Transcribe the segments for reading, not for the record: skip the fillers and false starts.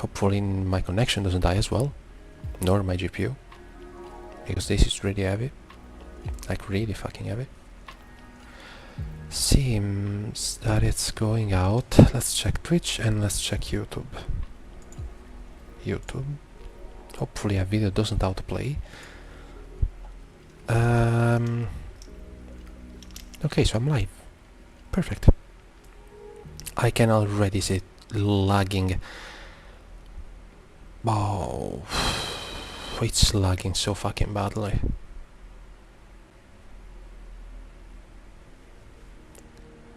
Hopefully my connection doesn't die as well, nor my GPU, because this is really heavy, like really fucking heavy. Seems that it's going out. Let's check Twitch and let's check YouTube. Hopefully a video doesn't autoplay. Okay, so I'm live. Perfect. I can already see it lagging. Oh, it's lagging so fucking badly.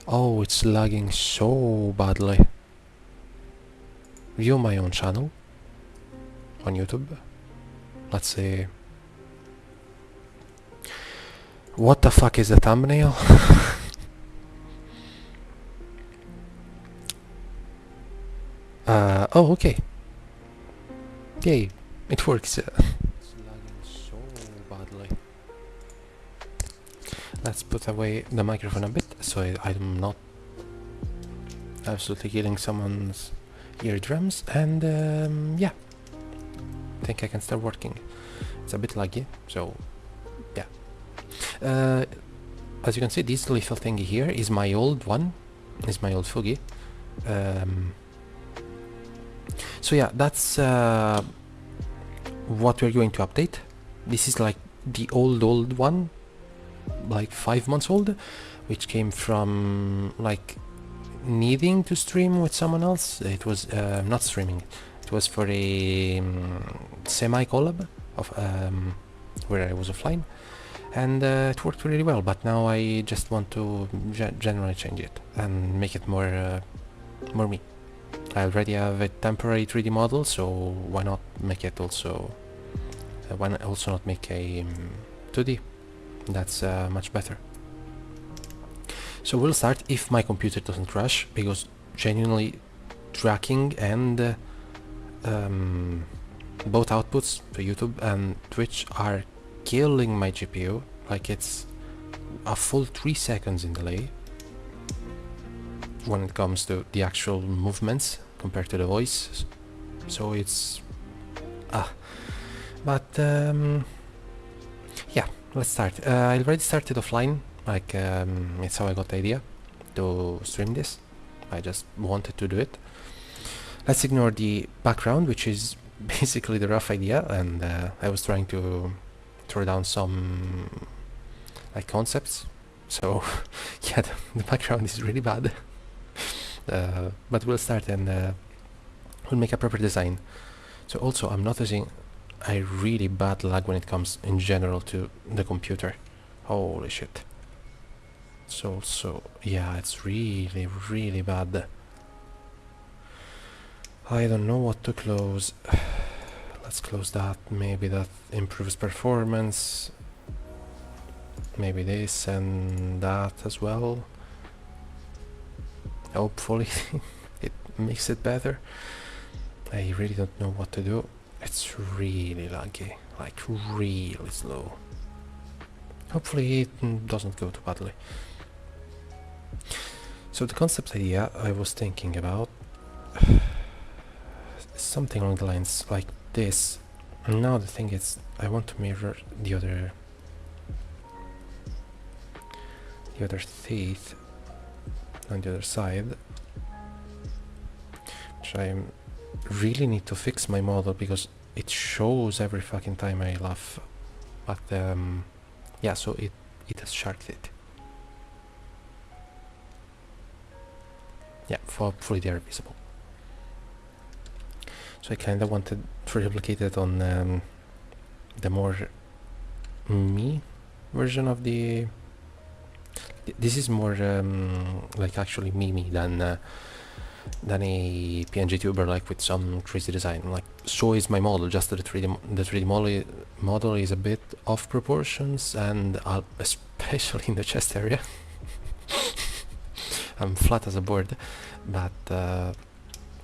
Oh, it's lagging so badly. View my own channel on YouTube. Let's see. What the fuck is the thumbnail? Oh, okay. Yay, it works. It's lagging so badly. Let's put away the microphone a bit so I'm not absolutely killing someone's eardrums, and yeah, I think I can start working. It's a bit laggy, so yeah. As you can see, this little thing here is my old one, is my old Fugi. So yeah, that's what we're going to update. This is like the old one, like 5 months old, which came from like needing to stream with someone else. It was not streaming, it was for a semi-collab of where I was offline, and it worked really well, but now I just want to generally change it and make it more more me. I already have a temporary 3D model, so why not make it also why not also not make a 2D? That's much better. So we'll start if my computer doesn't crash, because genuinely tracking and both outputs to YouTube and Twitch are killing my GPU. Like, it's a full 3 seconds in delay when it comes to the actual movements compared to the voice. So it's but yeah, let's start. I already started offline, like it's how I got the idea to stream this. I just wanted to do it. Let's ignore the background, which is basically the rough idea, and I was trying to throw down some like concepts. So yeah, the background is really bad. But we'll start and we'll make a proper design. So also I'm noticing a really bad lag when it comes in general to the computer. Holy shit. So yeah, it's really bad. I don't know what to close. Let's close that. Maybe that improves performance. Maybe this and that as well. Hopefully it makes it better. I really don't know what to do. It's really laggy, like really slow. Hopefully it doesn't go too badly. So the concept idea I was thinking about something along the lines like this. Now the thing is, I want to mirror the other teeth on the other side, which I really need to fix my model because it shows every fucking time I laugh. But yeah, so it has sharked it. Yeah, hopefully they are visible. So I kind of wanted to replicate it on the more me version of the. This is more like actually me than a PNGTuber, like with some crazy design. Like, so is my model, just that the 3D model is a bit off proportions, and especially in the chest area. I'm flat as a board, but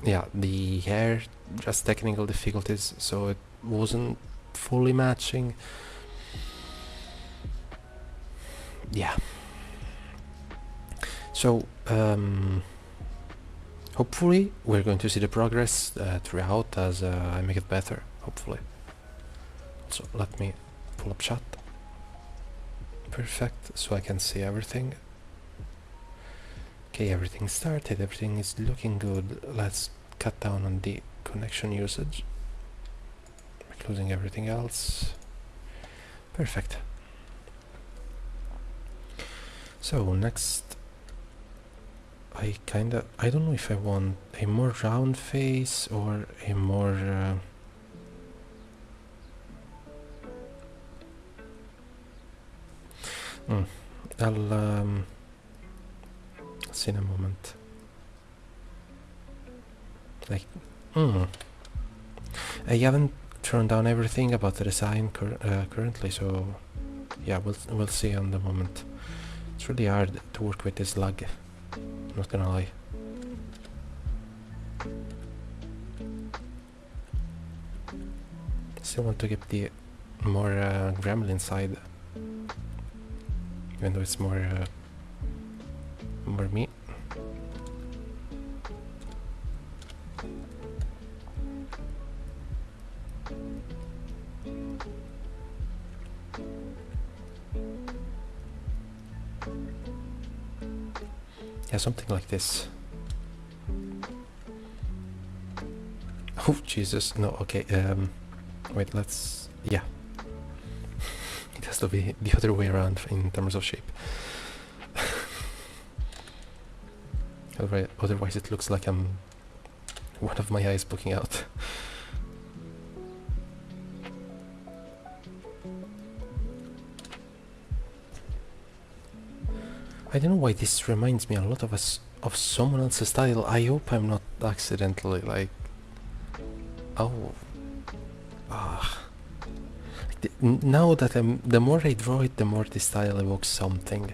yeah, the hair, just technical difficulties, so it wasn't fully matching. Yeah. So Hopefully we're going to see the progress throughout as I make it better, hopefully. So let me pull up chat. Perfect, so I can see everything. Okay, everything started, everything is looking good. Let's cut down on the connection usage. We're closing everything else. Perfect. So next, I don't know if I want a more round face or a more I'll see in a moment. Like, I haven't turned down everything about the design currently, so yeah, we'll see on the moment. It's really hard to work with this lag, not gonna lie. Still want to keep the more gremlin side, even though it's more me. Yeah, something like this. Oh Jesus, no, okay, wait, let's, yeah. It has to be the other way around in terms of shape. Otherwise it looks like I'm one of my eyes poking out. I don't know why this reminds me a lot of someone else's style. I hope I'm not accidentally like... Oh... now that the more I draw it, the more this style evokes something.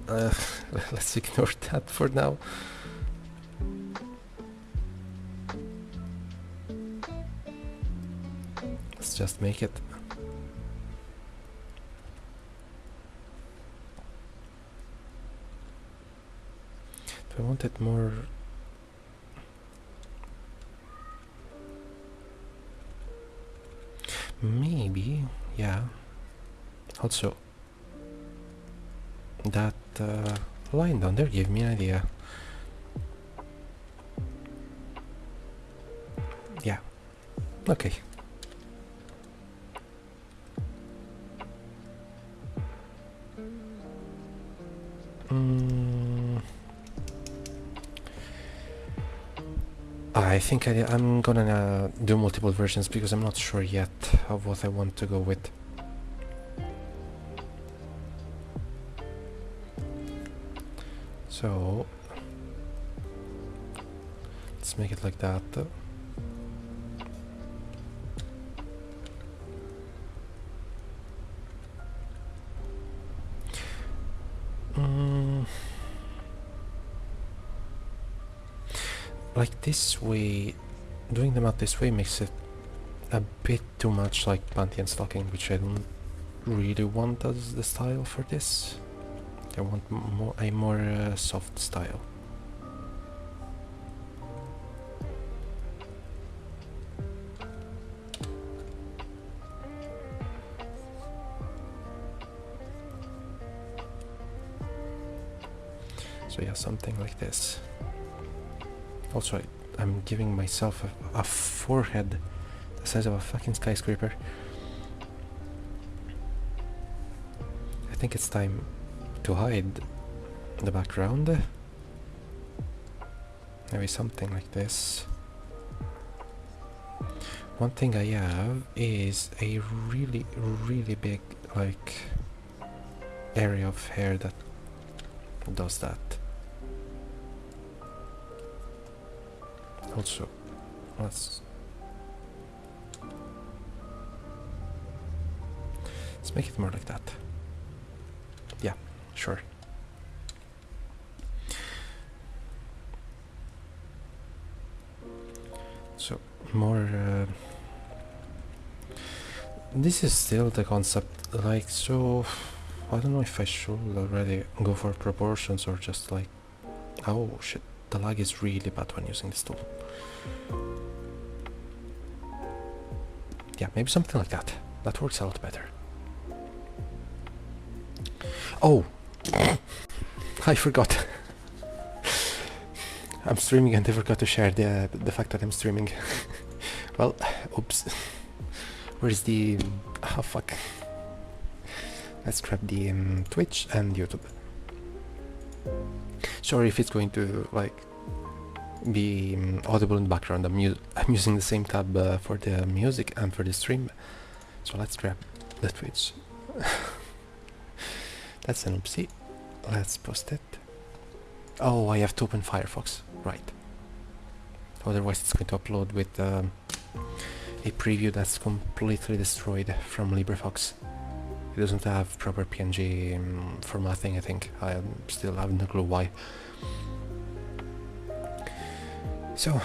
Let's ignore that for now. Let's just make it. If I want it more... Maybe, yeah. Also, that line down there gave me an idea. Yeah, okay. I think I'm gonna do multiple versions because I'm not sure yet of what I want to go with. So let's make it like that. Like this way, doing them out this way makes it a bit too much like panty and stocking, which I don't really want as the style for this. I want a more soft style. So yeah, something like this. Also, I'm giving myself a forehead the size of a fucking skyscraper. I think it's time to hide the background. Maybe something like this. One thing I have is a really, really big, like, area of hair that does that. Also, let's make it more like that. Yeah, sure. So, more... this is still the concept, like, so... I don't know if I should already go for proportions or just like... Oh shit, the lag is really bad when using this tool. Yeah, maybe something like that. That works a lot better. Oh! I forgot. I'm streaming and I forgot to share the fact that I'm streaming. Well, oops. Where's the... Oh fuck. Let's grab the Twitch and YouTube. Sorry if it's going to like be audible in the background. I'm using the same tab for the music and for the stream. So let's grab the Twitch. That's an oopsie. Let's post it. Oh, I have to open Firefox. Right. Otherwise it's going to upload with a preview that's completely destroyed from LibreFox. It doesn't have proper PNG formatting, I think. I still have no clue why. So,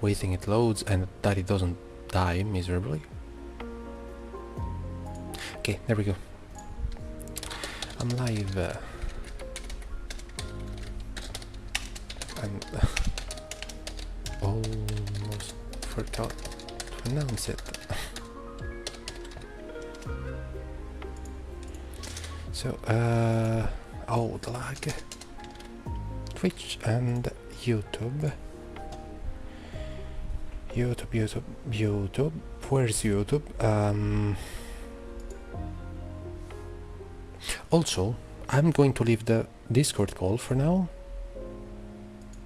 waiting it loads and that it doesn't die miserably. Okay, there we go. I'm live. And almost forgot to announce it. So, oh, the lag. Twitch and YouTube. YouTube. Where's YouTube? Also, I'm going to leave the Discord call for now.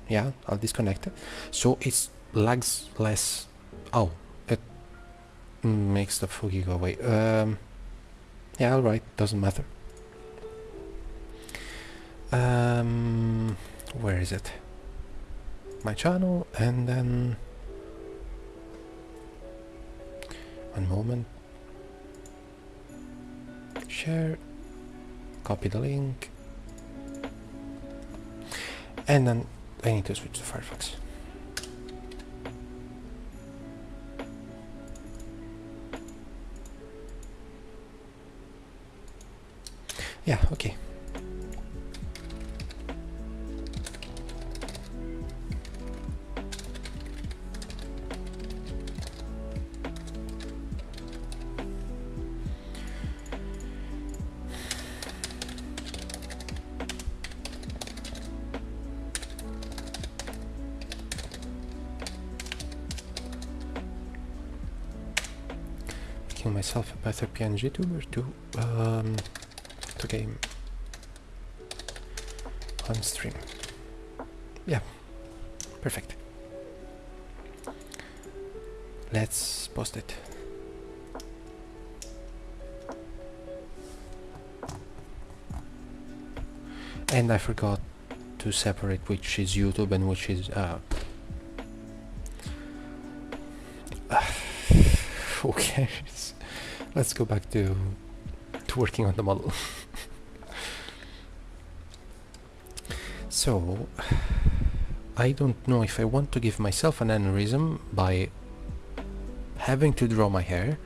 Yeah, I'll disconnect it. So it lags less. Oh, it makes the foggy go away. Yeah, alright, doesn't matter. Where is it? My channel, and then... One moment. Share. Copy the link. And then I need to switch to Firefox. Yeah, okay. Making myself a better PNGTuber to game on stream. Yeah, perfect. Let's post it. And I forgot to separate which is YouTube and which is who cares? Let's go back to working on the model. So I don't know if I want to give myself an aneurysm by having to draw my hair,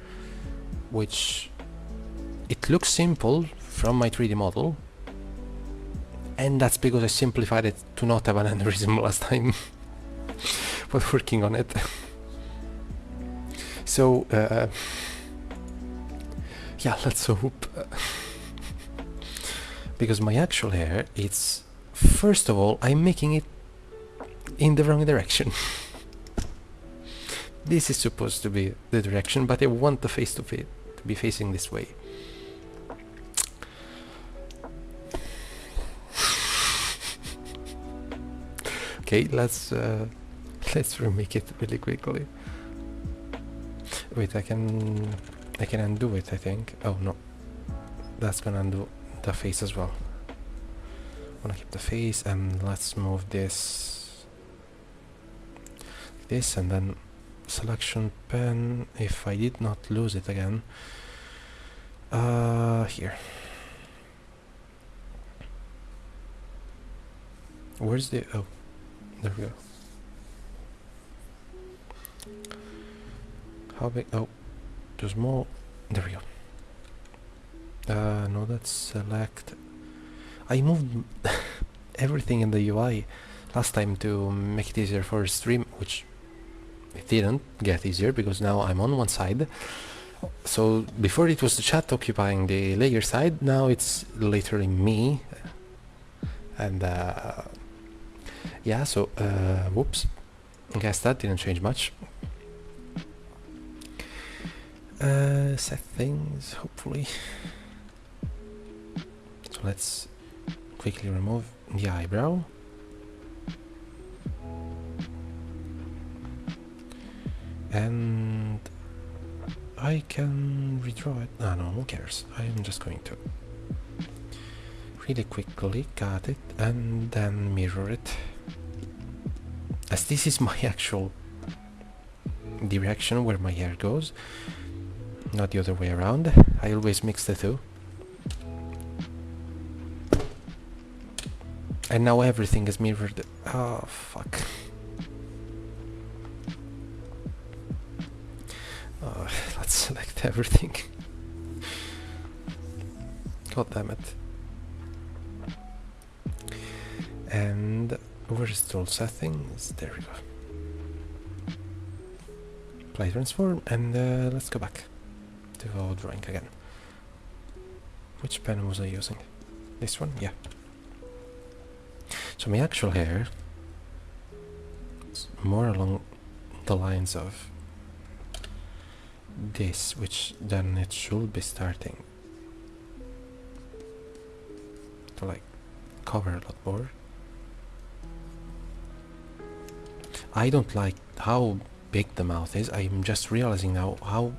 which it looks simple from my 3D model, and that's because I simplified it to not have an aneurysm last time while working on it. So yeah, let's hope. Because my actual hair, it's, first of all, I'm making it in the wrong direction. This is supposed to be the direction, but I want the face to be facing this way. Okay, let's remake it really quickly. Wait, I can undo it, I think. Oh no, that's gonna undo the face as well. I wanna keep the face, and let's move this and then selection pen, if I did not lose it again. Here. Where's the... oh, there we go. How big? Oh, too small. There we go. No, that's select. I moved everything in the UI last time to make it easier for stream, which it didn't get easier because now I'm on one side. So before it was the chat occupying the layer side, now it's literally me. And yeah, so whoops, I guess that didn't change much. Settings, hopefully. So let's quickly remove the eyebrow. And I can redraw it. Ah, no, who cares? I'm just going to really quickly cut it and then mirror it. As this is my actual direction where my hair goes, not the other way around. I always mix the two. And now everything is mirrored. Oh, fuck. Let's select everything. God damn it. And where's the all settings? There we go. Apply transform, and let's go back to drawing again. Which pen was I using? This one? Yeah. So my actual hair is more along the lines of this, which then it should be starting to like cover a lot more. I don't like how big the mouth is. I'm just realizing now how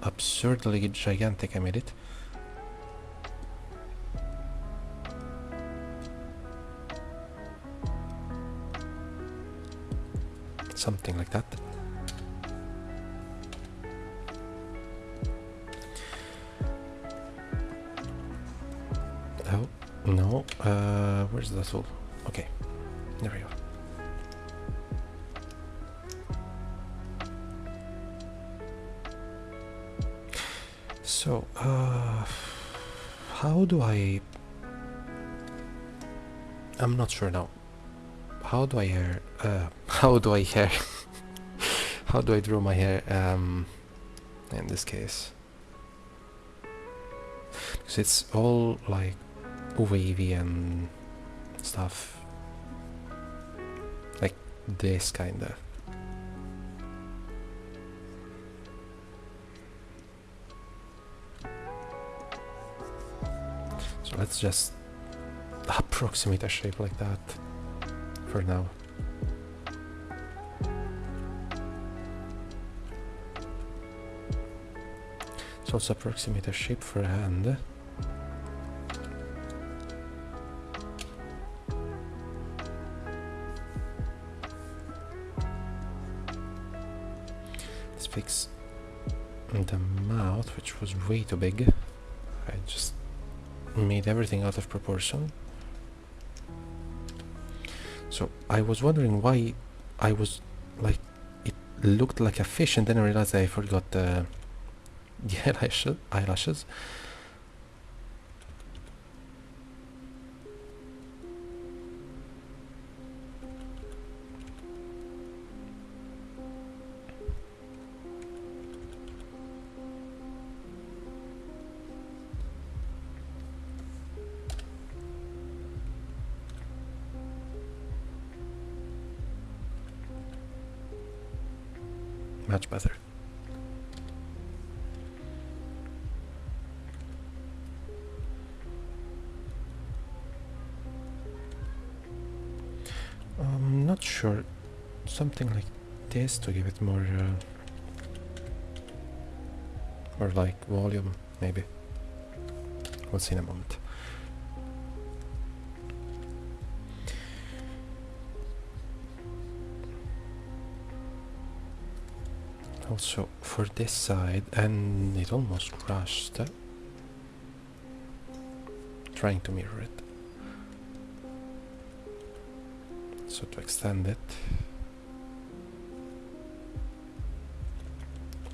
absurdly gigantic I made it. Something like that. Oh, no. Where's the tool? Okay, there we go. So, how do I... I'm not sure now. How do I hair... how do I hair... how do I draw my hair, in this case? Because it's all, like, wavy and stuff. Like this, kinda. So let's just approximate a shape like that for now. So let's approximate a shape for a hand. Let's fix the mouth, which was way too big. I just made everything out of proportion. So I was wondering why I was like, it looked like a fish, and then I realized I forgot the eyelashes. Much better. I'm not sure. Something like this to give it more like volume, maybe. We'll see in a moment. Also for this side, and it almost crashed. Trying to mirror it. So to extend it.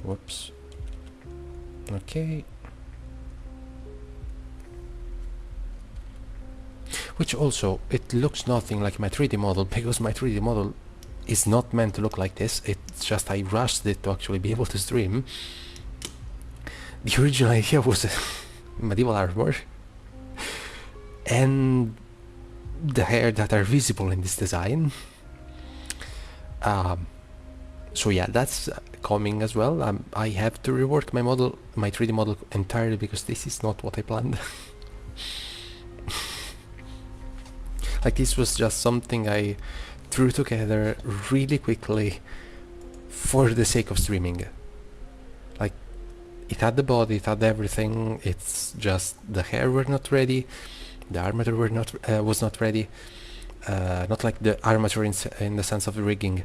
Whoops. Okay. which also, it looks nothing like my 3D model, because my 3D model is not meant to look like this. It's just I rushed it to actually be able to stream. The original idea was medieval armor and the hair that are visible in this design. So yeah, that's coming as well. I have to rework my model, my 3D model entirely, because this is not what I planned. Like, this was just something I threw together really quickly for the sake of streaming. Like, it had the body, it had everything, it's just the hair were not ready, the armature was not ready. Not like the armature in the sense of the rigging,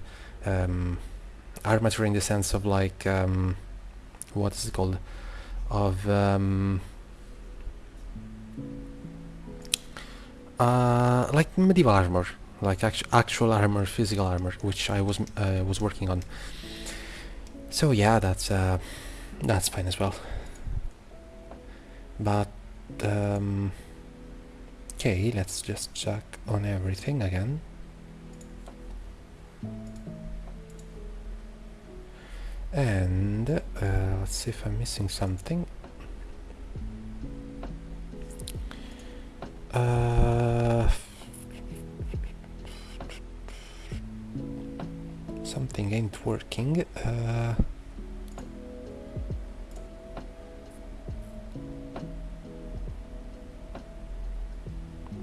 armature in the sense of like, what is it called, of like medieval armor, like actual armor, physical armor, which I was working on. So yeah, that's fine as well. But okay, let's just check on everything again. And let's see if I'm missing something. Something ain't working.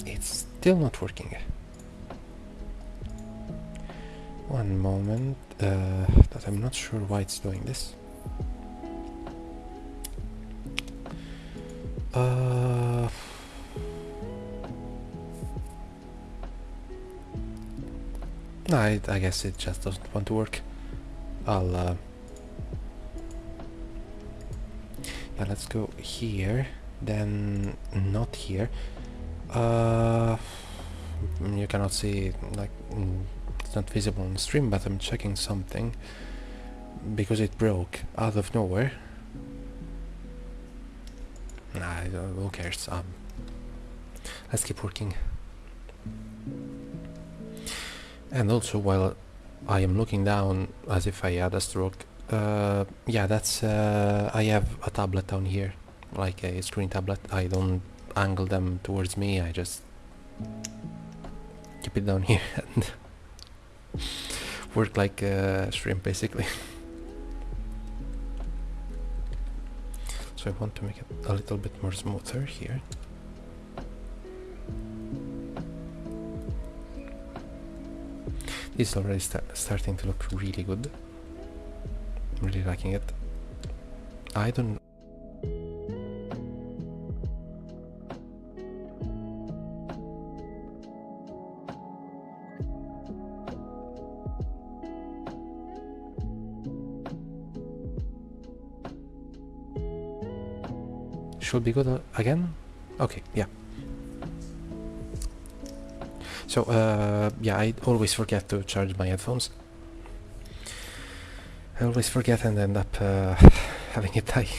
It's still not working. One moment, that I'm not sure why it's doing this. No, I guess it just doesn't want to work. I'll yeah, let's go here, then not here. You cannot see, like, it's not visible on the stream, but I'm checking something because it broke out of nowhere. Nah, who cares? Let's keep working. And also, while I am looking down as if I had a stroke, yeah, that's I have a tablet down here, like a screen tablet. I don't angle them towards me, I just keep it down here and work like a shrimp, basically. So I want to make it a little bit more smoother here. This is already starting to look really good. I'm really liking it. I don't... Should be good again? Okay, yeah. So, yeah, I always forget to charge my headphones. I always forget and end up having it die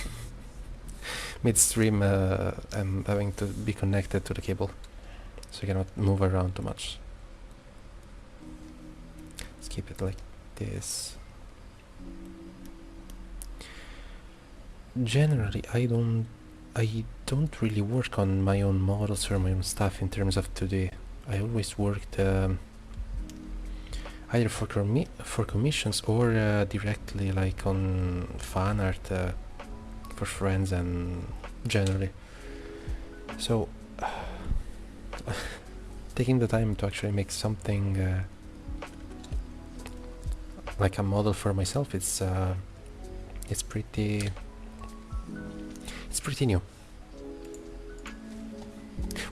midstream, and having to be connected to the cable, so you cannot move around too much. Let's keep it like this. Generally, I don't really work on my own models or my own stuff in terms of 2D. I always worked either for commissions or directly, like on fan art for friends and generally. So taking the time to actually make something like a model for myself, it's pretty new.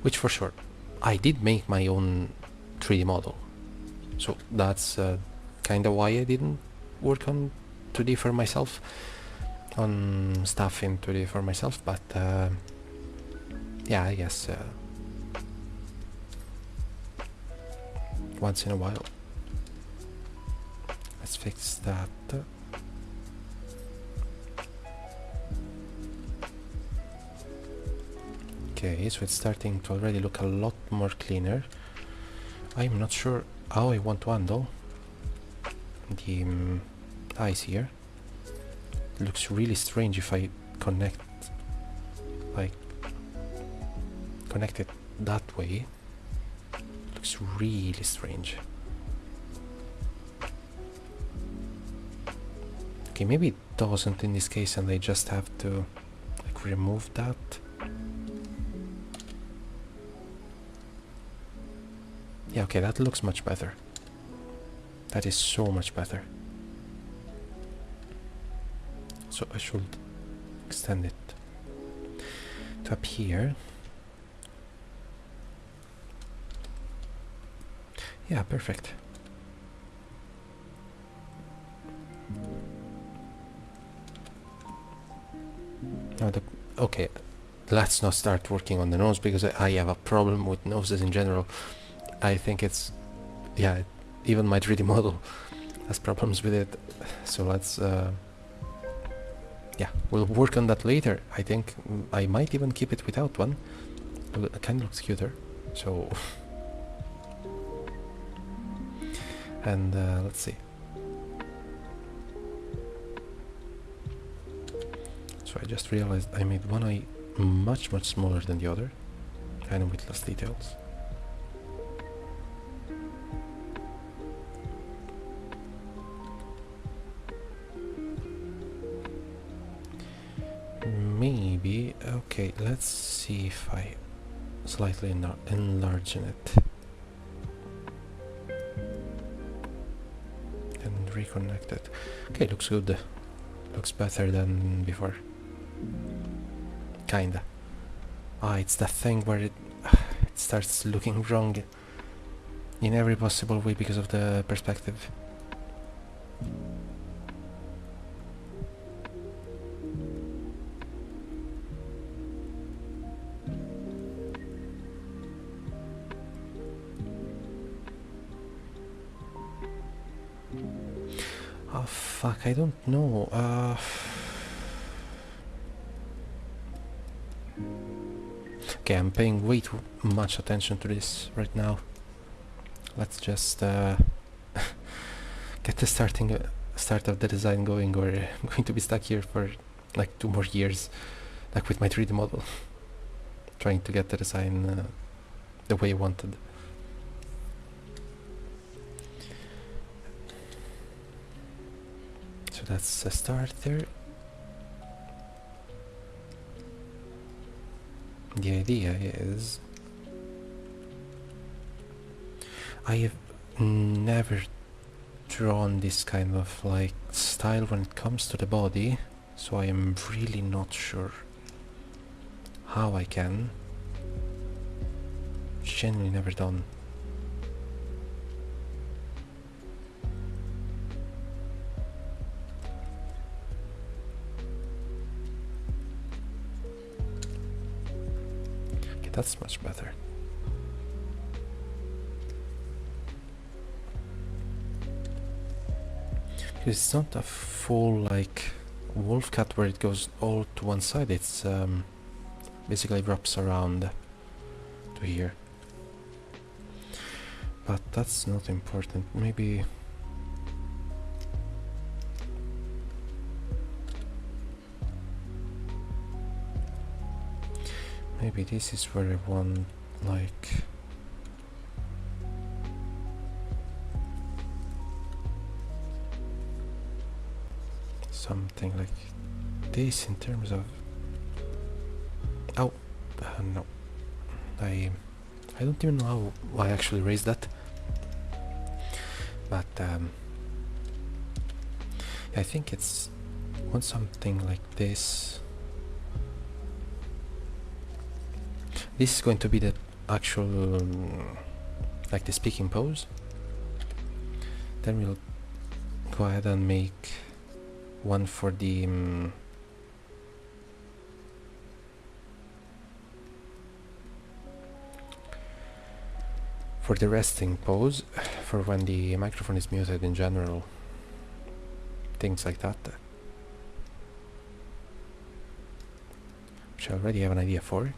Which for sure, I did make my own 3D model, so that's kind of why I didn't work on 2D for myself, on stuff in 2D for myself, but yeah, I guess once in a while. Let's fix that. Okay, so it's starting to already look a lot more cleaner. I'm not sure how I want to handle the eyes here. It looks really strange if I connect it that way. It looks really strange. Okay, maybe it doesn't in this case and I just have to like remove that. Yeah, okay, that looks much better. That is so much better. So I should extend it to up here. Yeah, perfect. Now okay, let's not start working on the nose because I have a problem with noses in general. I think it's, yeah, even my 3D model has problems with it. So let's, yeah, we'll work on that later. I think I might even keep it without one. It kind of looks cuter. So, and let's see. So I just realized I made one eye much smaller than the other, kind of with less details. Maybe, okay, let's see if I slightly enlarge it and reconnect it. Okay, looks good. Looks better than before. Kinda. It's that thing where it starts looking wrong in every possible way because of the perspective. Oh fuck, I don't know. Okay, I'm paying way too much attention to this right now. Let's just get the start of the design going, or I'm going to be stuck here for like 2 more years, like with my 3D model, trying to get the design the way I wanted. So that's a starter. The idea is I have never drawn this kind of like style when it comes to the body, so I am really not sure how I can. Genuinely never done. Okay, that's much better. Because it's not a full like wolf cut where it goes all to one side, it's basically wraps around to here. But that's not important. Maybe this is where I want like something like this in terms of no, I don't even know how I actually raised that, but I think it's want something like this. This is going to be the actual like the speaking pose. Then we'll go ahead and make one for the resting pose, for when the microphone is muted in general, things like that, which I already have an idea for.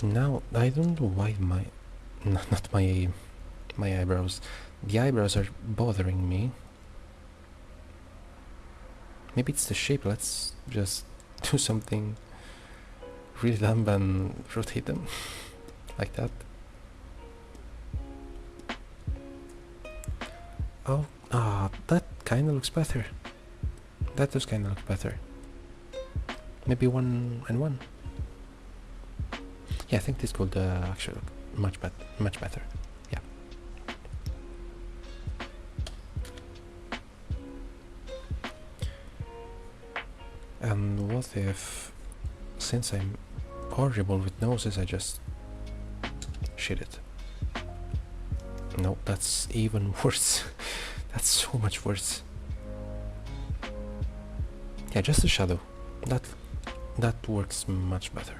Now, I don't know why my... not my eyebrows. The eyebrows are bothering me. Maybe it's the shape. Let's just do something really dumb and rotate them. Like that. Oh, that kinda looks better. That does kinda look better. Maybe 1 and 1. Yeah, I think this could actually look much better. Yeah. And what if, since I'm horrible with noses, I just shit it? No, that's even worse. That's so much worse. Yeah, just a shadow. That works much better.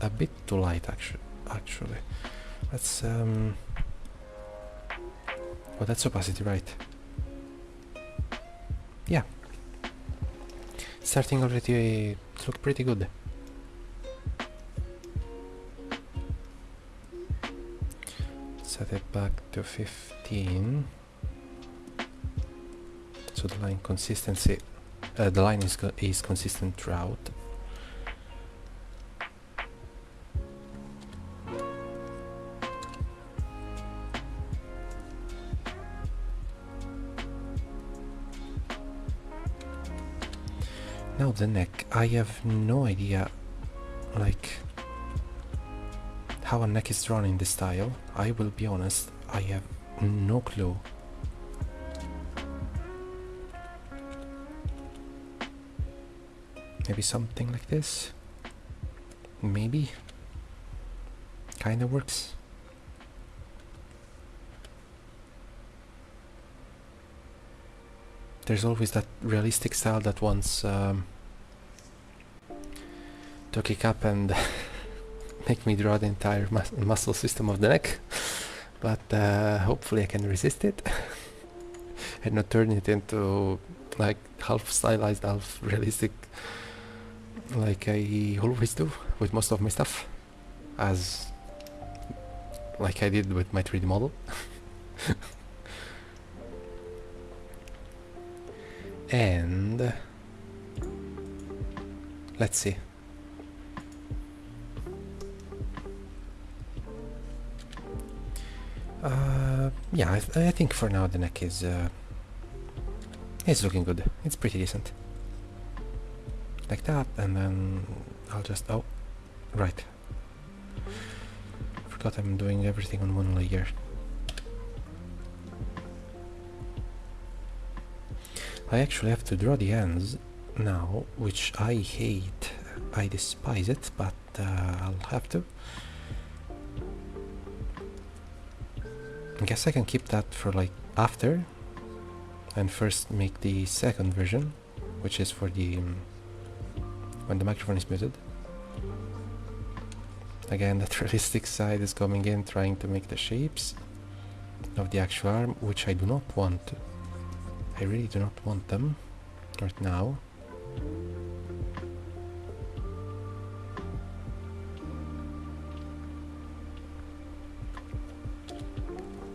A bit too light, actually. Let's oh, that's opacity, right? Yeah. Starting already to look pretty good. Set it back to 15. So the line consistency, the line is consistent throughout. Now the neck, I have no idea, like, how a neck is drawn in this style. I will be honest, I have no clue. Maybe something like this? Maybe? Kinda works. There's always that realistic style that wants to kick up and make me draw the entire muscle system of the neck, but hopefully I can resist it and not turn it into like half stylized, half realistic, like I always do with most of my stuff, as like I did with my 3D model. And let's see. Yeah, I think for now the neck is it's looking good. It's pretty decent. Like that, and then I'll just... oh, right. Forgot I'm doing everything on one layer. I actually have to draw the ends now, which I hate. I despise it, but I'll have to. I guess I can keep that for like after, and first make the second version, which is for the when the microphone is muted. Again, that realistic side is coming in, trying to make the shapes of the actual arm, which I do not want. I really do not want them right now.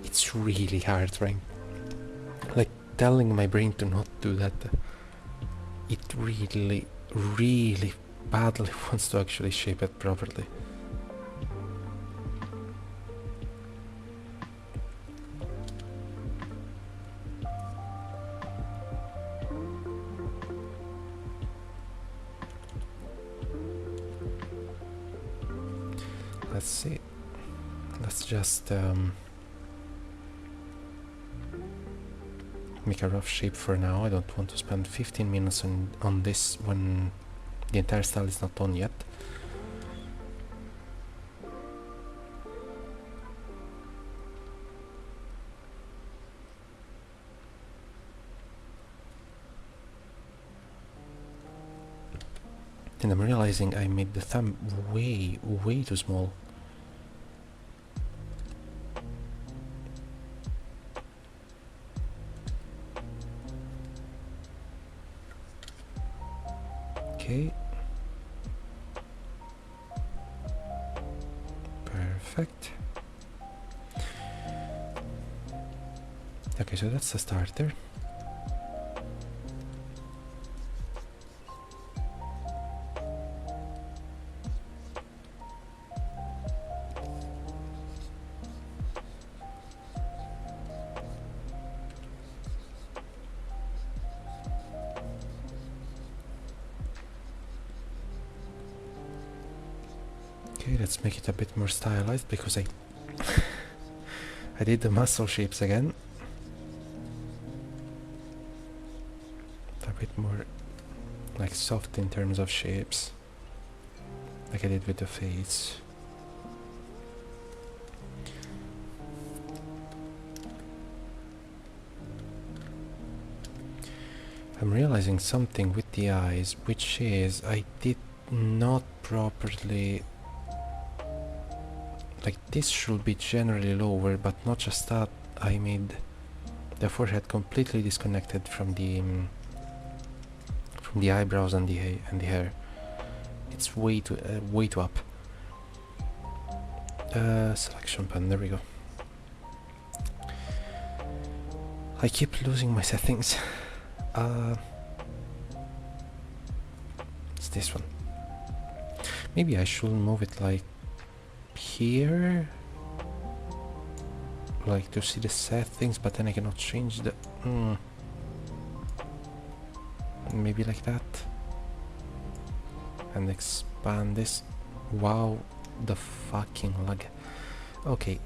It's really hard trying, like telling my brain to not do that. It really, really badly wants to actually shape it properly. Let's see. Let's just make a rough shape for now. I don't want to spend 15 minutes on this when the entire style is not on yet. And I'm realizing I made the thumb way, way too small. Okay. perfect. Okay, so that's the starter. Okay, let's make it a bit more stylized because I I did the muscle shapes again. A bit more like soft in terms of shapes, like I did with the face. I'm realizing something with the eyes, which is I did not properly, like this should be generally lower, but not just that, I made the forehead completely disconnected from the eyebrows and the hair. It's way too up. Selection pen, there we go. I keep losing my settings. It's this one. Maybe I should move it like here, like to see the settings, but then I cannot change the maybe like that, and expand this. Wow, the fucking lag. Okay,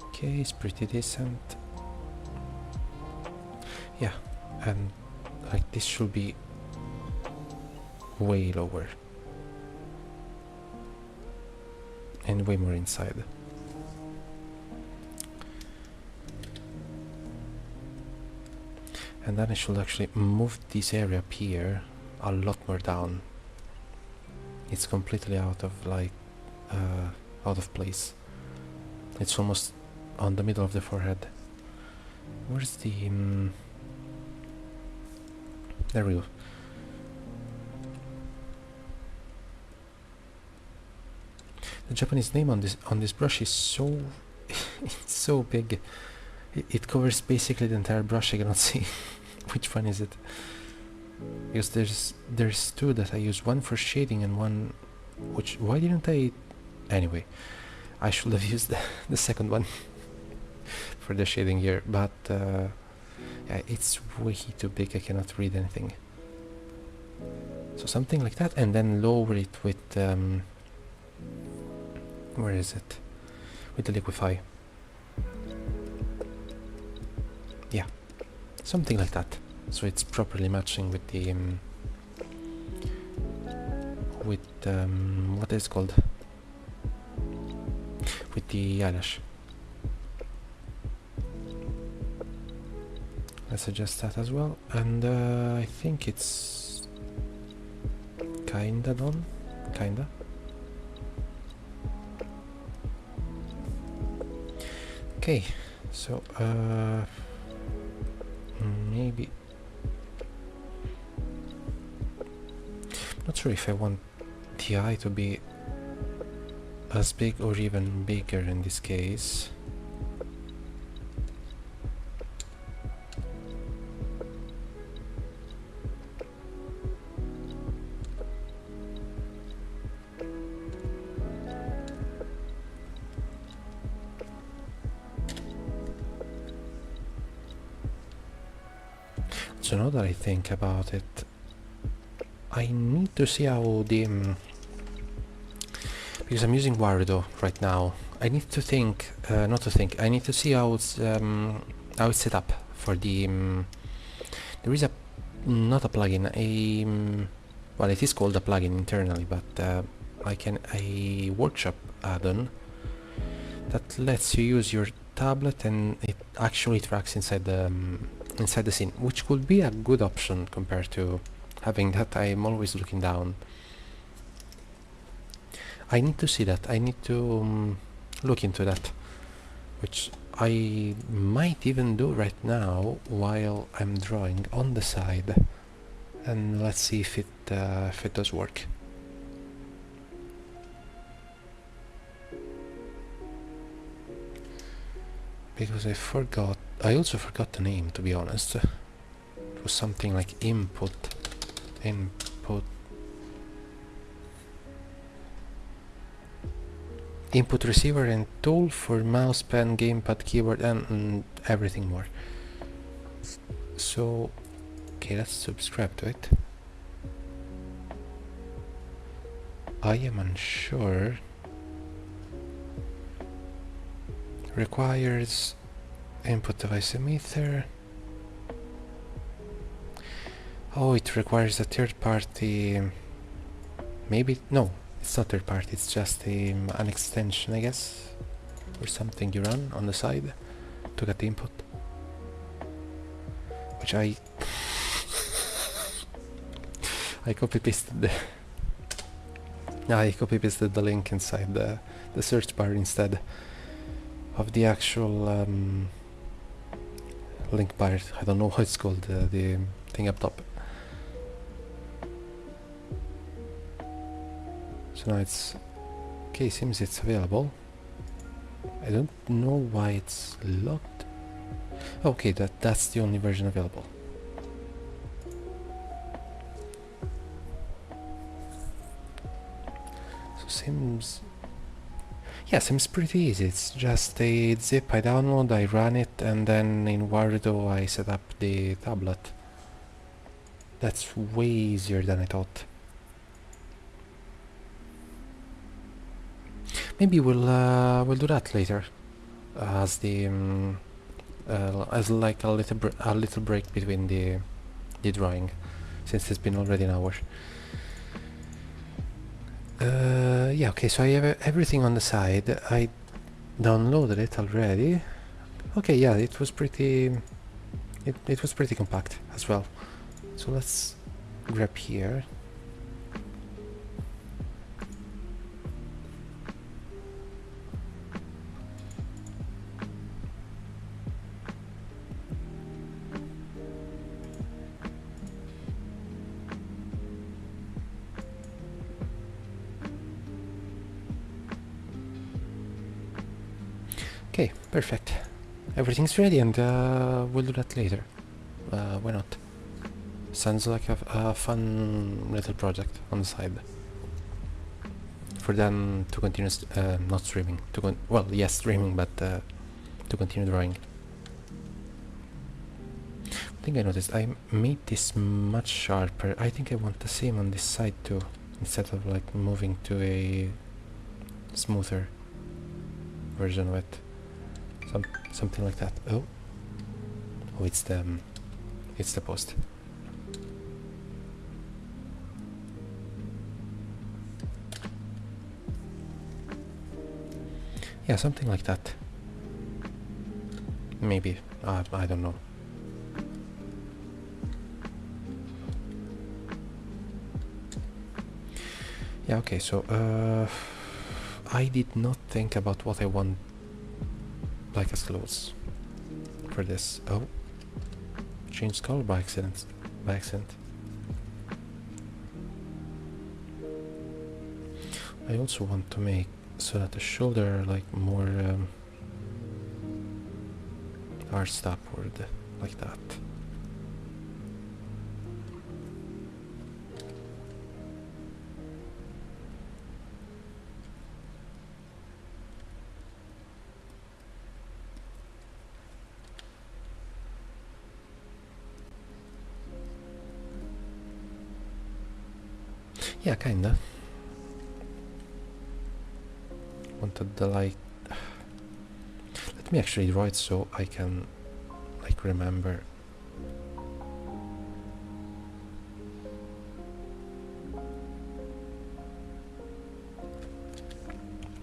okay, it's pretty decent. Yeah, and like this should be way lower and way more inside. And then I should actually move this area up here a lot more down. It's completely out of like out of place. It's almost on the middle of the forehead. Where's the there we go. The Japanese name on this brush is so it's so big. It covers basically the entire brush. I cannot see which one is it, because there's two that I use, one for shading and one which, why didn't I, anyway, I should have used the second one for the shading here, but yeah, it's way too big. I cannot read anything. So something like that, and then lower it with where is it, with the liquify. Yeah, something like that, so it's properly matching with the what is it called, with the eyelash. Let's adjust that as well, and I think it's kinda done, kinda. Okay, so maybe, not sure if I want the eye to be as big or even bigger in this case. So now that I think about it, I need to see how the because I'm using Warudo right now. I need to think, not to think. I need to see how it's set up for the. There is a not a plugin, well, it is called a plugin internally, but like a workshop add-on that lets you use your tablet and it actually tracks inside the scene, which could be a good option compared to having that. I'm always looking down. I need to see that. I need to look into that, which I might even do right now while I'm drawing on the side, and let's see if it does work. Because I also forgot the name, to be honest. It was something like input receiver and tool for mouse, pen, gamepad, keyboard, and everything more. So, okay, let's subscribe to it. I am unsure. Requires input device emitter. Oh, it requires a third party. Maybe no, it's not third party. It's just an extension, I guess, or something you run on the side to get the input. Which I copy pasted the link inside the search bar instead of the actual link bar. I don't know what it's called, the thing up top. So now it's okay, seems it's available. I don't know why it's locked. Okay, that's the only version available. So seems pretty easy. It's just a zip I download, I run it, and then in Wardo I set up the tablet. That's way easier than I thought. Maybe we'll do that later, as the as like a little break between the drawing, since it's been already an hour. Yeah, okay, so I have everything on the side. I downloaded it already. Okay, yeah, it was pretty compact as well. So let's grab here. Okay, perfect. Everything's ready, and we'll do that later. Why not? Sounds like a fun little project on the side. For them to continue, not streaming. Well, yes, streaming, but to continue drawing. I think I noticed I made this much sharper. I think I want the same on this side too, instead of like moving to a smoother version of it. Something like that. Oh, it's the post. Yeah, something like that. Maybe. I don't know. Yeah, okay, so I did not think about what I want like as clothes for this. Oh, changed color by accident. I also want to make so that the shoulder like more arched upward like that. Yeah, kinda. Wanted the like. Let me actually draw it so I can like remember.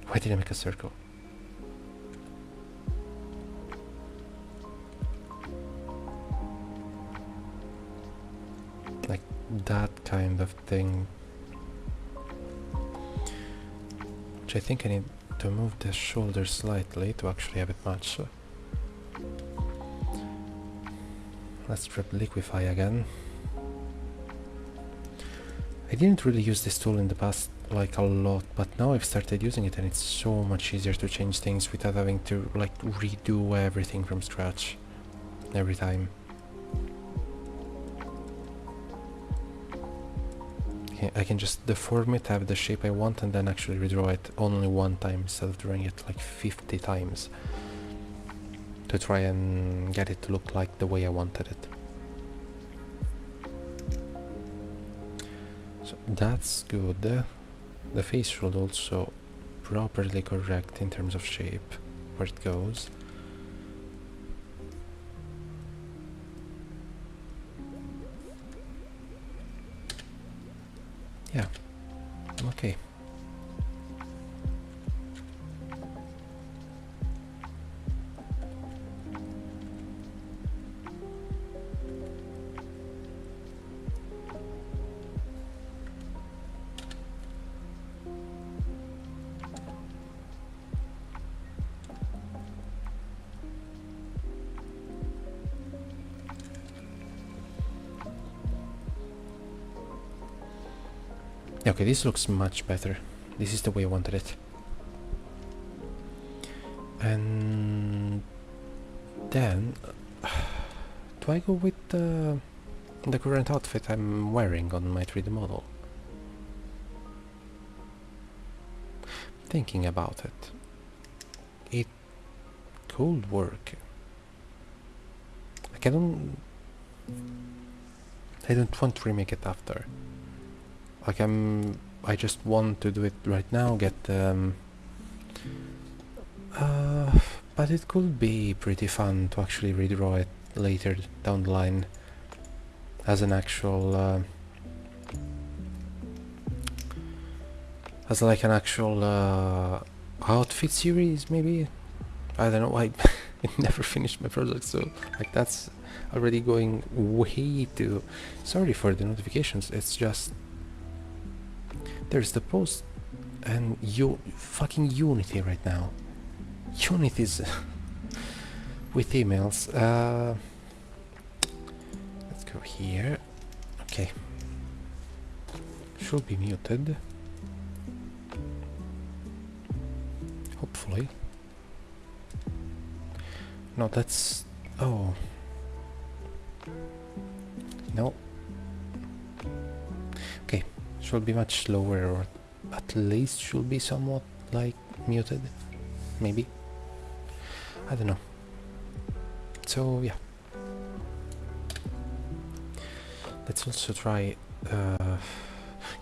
Why did I make a circle? Like that kind of thing. I think I need to move the shoulder slightly to actually have it match. Let's trip liquefy again. I didn't really use this tool in the past like a lot, but now I've started using it and it's so much easier to change things without having to like redo everything from scratch every time. I can just deform it, have the shape I want, and then actually redraw it only one time instead of drawing it like 50 times to try and get it to look like the way I wanted it. So that's good. The face should also properly correct in terms of shape where it goes. Yeah, okay. Okay, this looks much better. This is the way I wanted it. And then do I go with the current outfit I'm wearing on my 3D model? Thinking about it. It could work. Like I don't want to remake it after. Like I just want to do it right now, get but it could be pretty fun to actually redraw it later down the line as an actual as like an actual outfit series, maybe. I don't know, I never finished my project, so like that's already going way too... Sorry for the notifications, it's just there's the post and fucking Unity right now. Unity is with emails. Let's go here. Okay. Should be muted. Hopefully. No, that's... Oh. No. Okay. Should be much slower, or at least should be somewhat like muted. Maybe. I don't know. So yeah. Let's also try...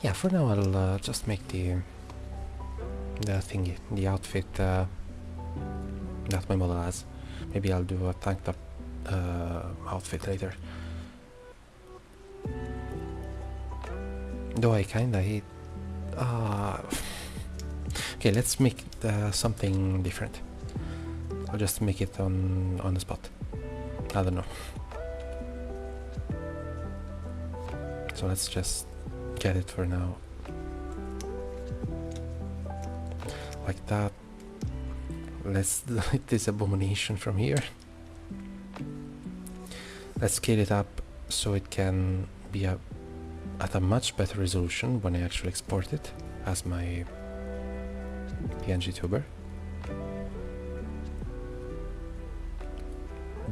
yeah, for now I'll just make the thingy, the outfit that my model has. Maybe I'll do a tank top outfit later. Though I kinda hate... okay, let's make something different. I'll just make it on the spot. I don't know. So let's just get it for now. Like that. Let's delete this abomination from here. Let's scale it up so it can be at a much better resolution when I actually export it as my PNGTuber.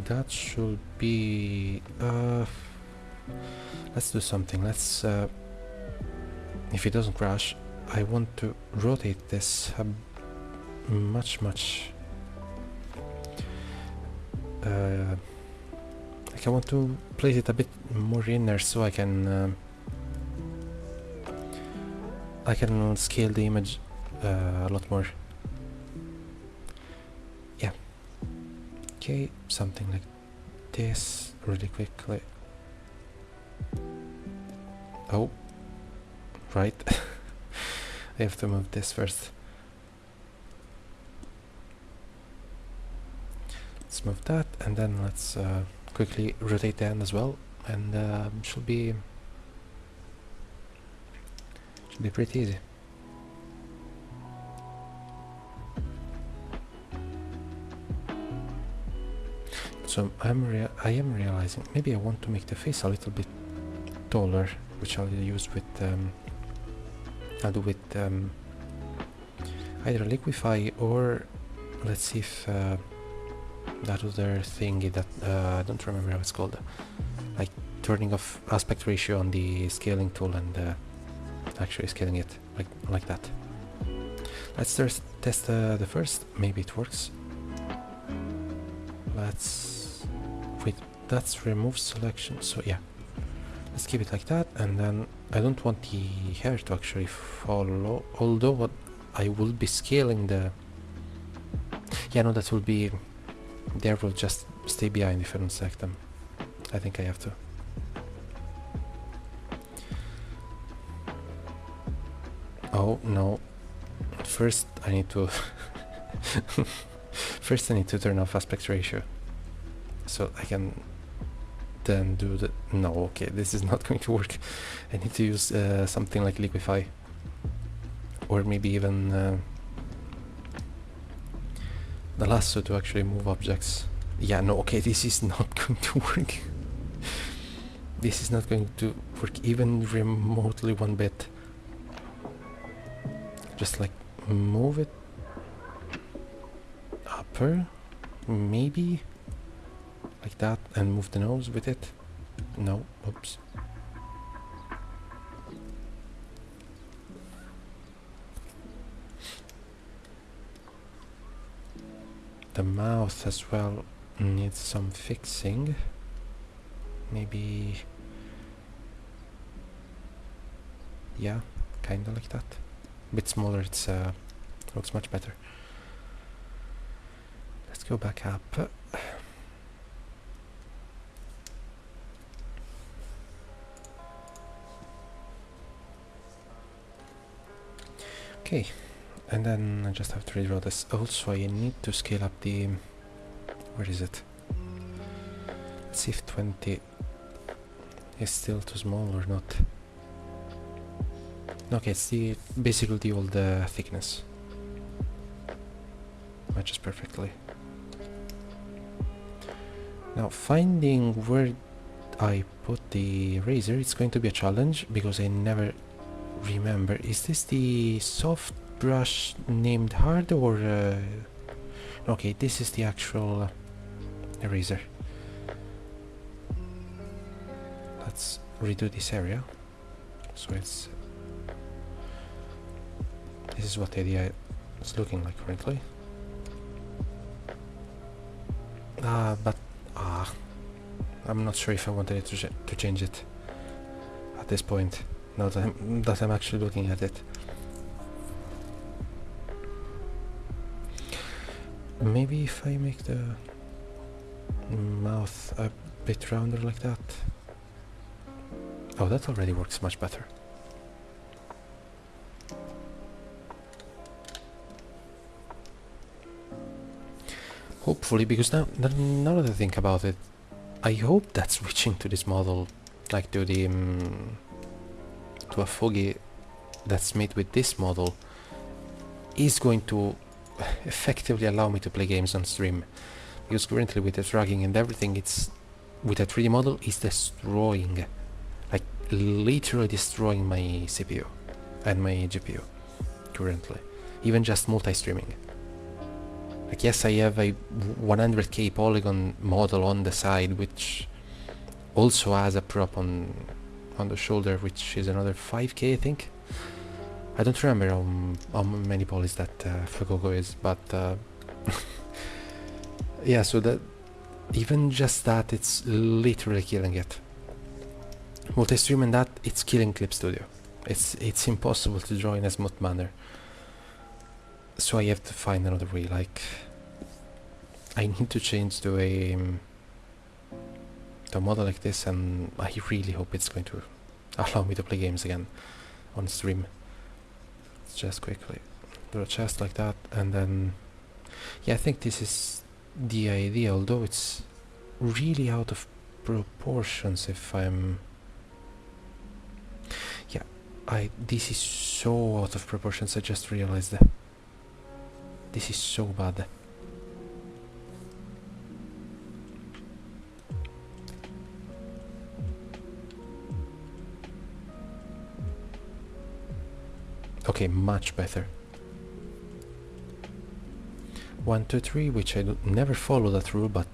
That should be... let's do something. Let's... if it doesn't crash, I want to rotate this much like I want to place it a bit more inner so I can scale the image a lot more. Yeah. Okay, something like this really quickly. Oh, right. I have to move this first. Let's move that, and then let's quickly rotate the end as well, and should be pretty easy. So I am realizing maybe I want to make the face a little bit taller, which I'll use with I'll do it either liquify or let's see if that other thingy that I don't remember how it's called, like turning off aspect ratio on the scaling tool and actually scaling it like that. Let's first test the first. Maybe it works. Let's wait. That's remove selection. So yeah, let's keep it like that. And then I don't want the hair to actually follow. Although what I will be scaling the. Yeah, no, that will be. There will just stay behind if I don't select them. I think I have to. Oh no. First I need to first I need to turn off aspect ratio so I can then do the no, okay, this is not going to work. I need to use something like liquify or maybe even the lasso to actually move objects. Yeah, no, okay, this is not going to work. This is not going to work even remotely one bit. Just like move it upper, maybe like that, and move the nose with it. No, oops. The mouth as well needs some fixing. Maybe, yeah, kinda like that. A bit smaller, it's looks much better. Let's go back up. Okay, and then I just have to redraw this. Also, I need to scale up the... where is it? Let's see if 20 is still too small or not. Okay, it's the basically the old thickness. Matches perfectly. Now finding where I put the razor, it's going to be a challenge because I never remember. Is this the soft brush named hard or okay, this is the actual eraser. Let's redo this area so it's this is what the idea is looking like currently. But I'm not sure if I wanted it to change it at this point, now that I'm actually looking at it. Maybe if I make the mouth a bit rounder like that. Oh, that already works much better. Hopefully, because now that I think about it, I hope that switching to this model, like to the to a foggy that's made with this model, is going to effectively allow me to play games on stream. Because currently with the dragging and everything, it's with a 3D model, is destroying, like literally destroying my CPU and my GPU currently, even just multi-streaming. Like yes, I have a 100k polygon model on the side, which also has a prop on the shoulder, which is another 5k, I think. I don't remember how many polys that Fugogo is, but yeah, so that even just that, it's literally killing it. Multi-stream and that, it's killing Clip Studio. It's impossible to draw in a smooth manner. So I have to find another way, like I need to change to a model like this, and I really hope it's going to allow me to play games again on stream. Let's just quickly do a chest like that, and then yeah, I think this is the idea, although it's really out of proportions if I'm... yeah, this is so out of proportions, I just realized that. This is so bad. Okay, much better. 1, 2, 3, which I never follow that rule, but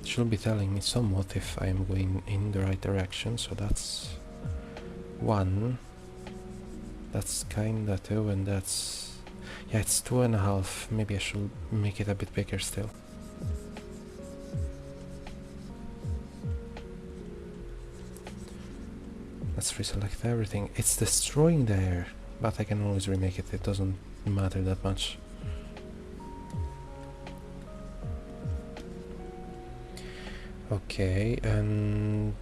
it should be telling me somewhat if I am going in the right direction. So that's 1. That's kinda 2, and that's... yeah, it's 2.5. Maybe I should make it a bit bigger still. Let's reselect everything. It's destroying the air, but I can always remake it. It doesn't matter that much. Okay, and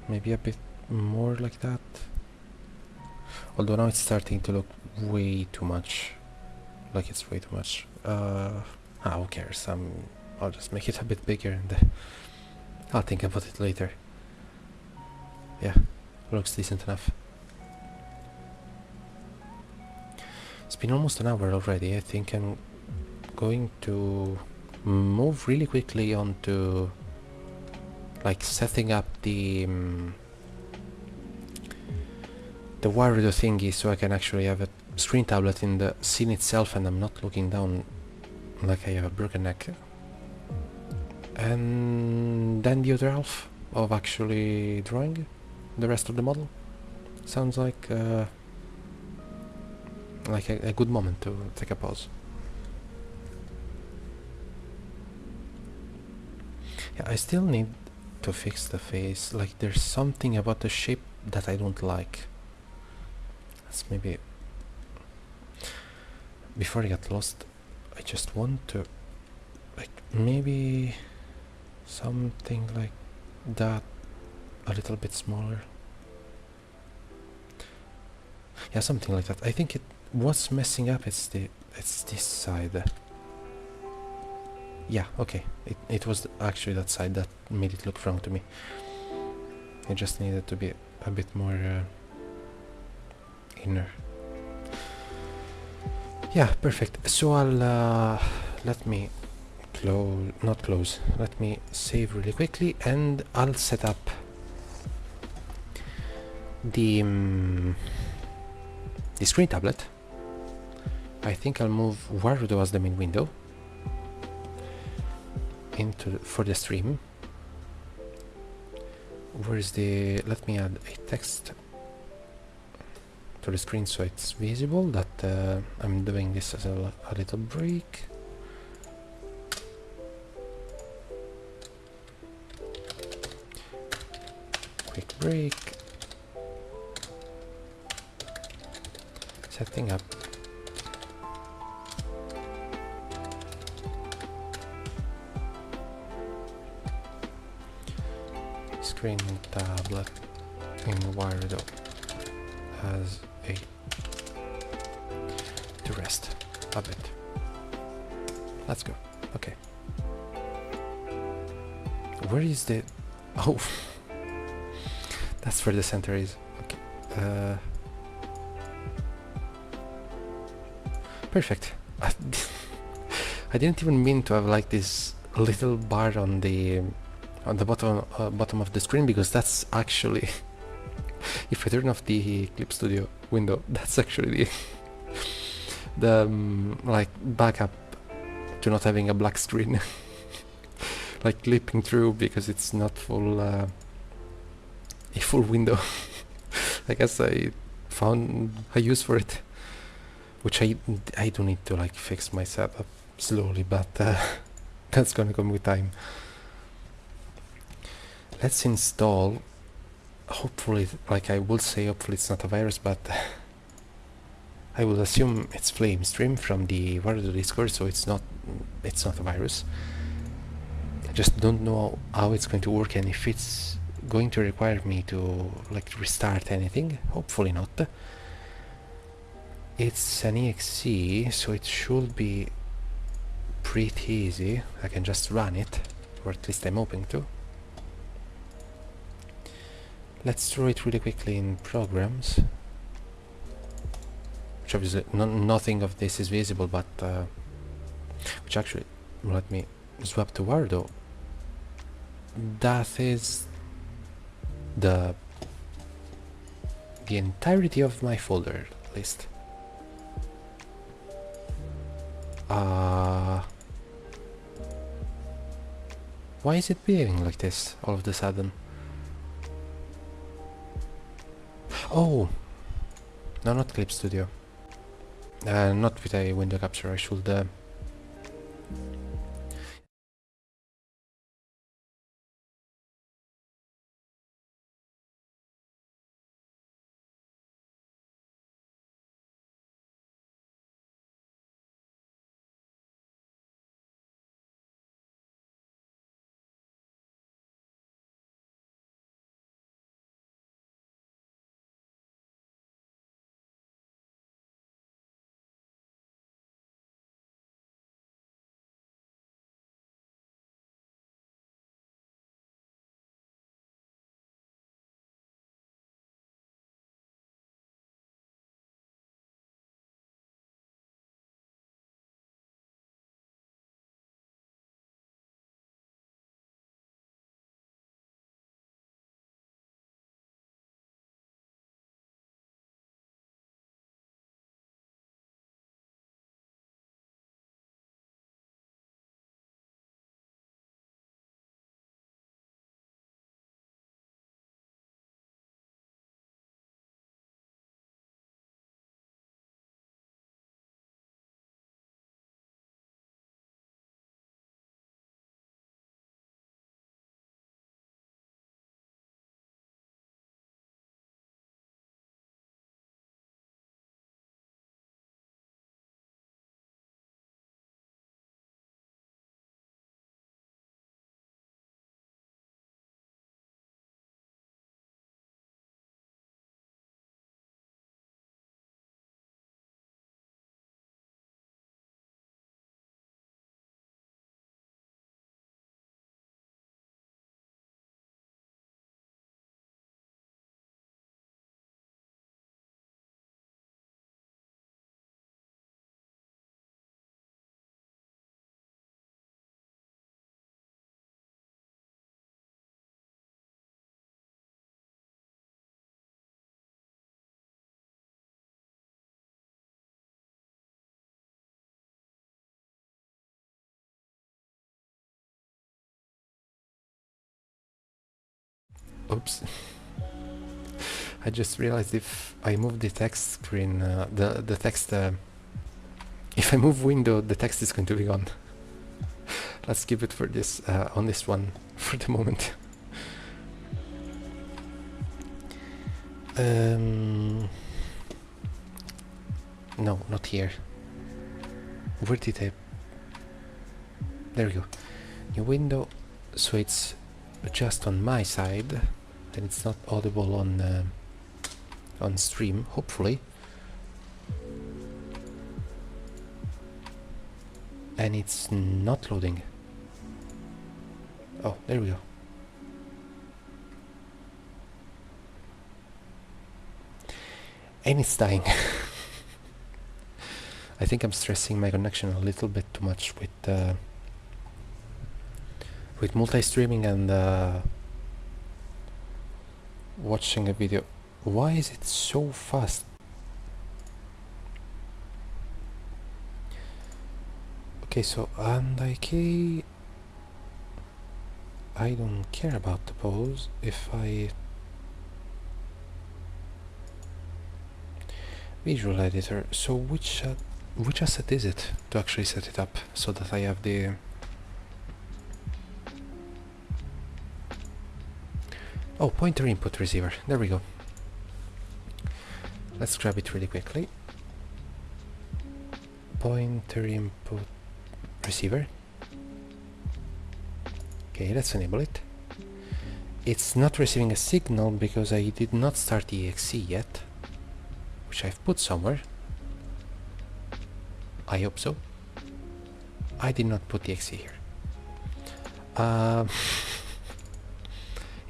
maybe a bit more like that. Although now it's starting to look way too much. Like it's way too much. Who cares? I'll just make it a bit bigger and I'll think about it later. Yeah, looks decent enough. It's been almost an hour already. I think I'm going to move really quickly onto like setting up the Warudo thingy, so I can actually have a screen tablet in the scene itself and I'm not looking down like I have a broken neck. And then the other half of actually drawing the rest of the model sounds like a good moment to take a pause. Yeah, I still need to fix the face. Like there's something about the shape that I don't like. That's maybe... before I get lost, I just want to like maybe something like that, a little bit smaller. Yeah, something like that. I think what's messing up is this side. Yeah, okay. It was actually that side that made it look wrong to me. It just needed to be a bit more inner. Yeah, perfect. So I'll let me let me save really quickly and I'll set up the screen tablet. I think I'll move Warudo as the main window for the stream. Where's the... let me add a text to the screen so it's visible that I'm doing this as a little break. Quick break. Setting up. Screen tablet in Warudo as a to rest a bit. Let's go. Okay. Where is the... oh, that's where the center is. Okay. Perfect. I didn't even mean to have like this little bar on the bottom of the screen, because that's actually if I turn off the Clip Studio window, that's actually the like backup to not having a black screen like clipping through, because it's not full a full window. I guess I found a use for it, which I do need to like fix my setup slowly, but that's gonna come with time. Let's install, hopefully, like I will say, hopefully it's not a virus, but I will assume it's FlameStream from the Warudo Discord, so it's not a virus. I just don't know how it's going to work and if it's going to require me to like restart anything. Hopefully not. It's an exe, so it should be pretty easy. I can just run it, or at least I'm hoping to. Let's throw it really quickly in programs, which obviously nothing of this is visible, but which actually, let me swap to Warudo. That is the the entirety of my folder list. Why is it behaving like this all of a sudden? Oh! No, not Clip Studio. Not with a window capture, I should... Oops. I just realized if I move the text screen, the text... if I move window, the text is going to be gone. Let's keep it for this, on this one, for the moment. No, not here. Where did I... There we go. New window, so it's just on my side, and it's not audible on stream, hopefully. And it's not loading. Oh, there we go. And it's dying. I think I'm stressing my connection a little bit too much with multi-streaming and watching a video. Why is it so fast? Okay, so and I don't care about the pose if I visual editor. So which asset is it to actually set it up so that I have the oh, pointer input receiver. There we go. Let's grab it really quickly. Pointer input receiver. Okay, let's enable it. It's not receiving a signal because I did not start the exe yet, which I've put somewhere. I hope so. I did not put the exe here. In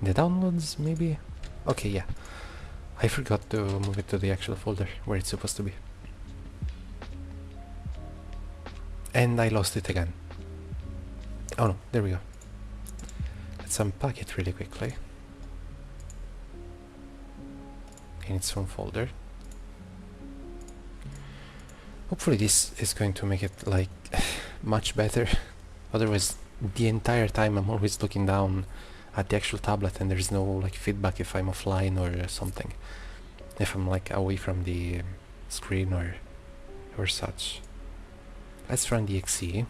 the downloads, maybe? Okay, yeah. I forgot to move it to the actual folder where it's supposed to be. And I lost it again. Oh no, there we go. Let's unpack it really quickly. in its own folder. Hopefully this is going to make it like much better. Otherwise the entire time I'm always looking down at the actual tablet and there's no like feedback if I'm offline or something, if I'm like away from the screen or such. Let's run the exe.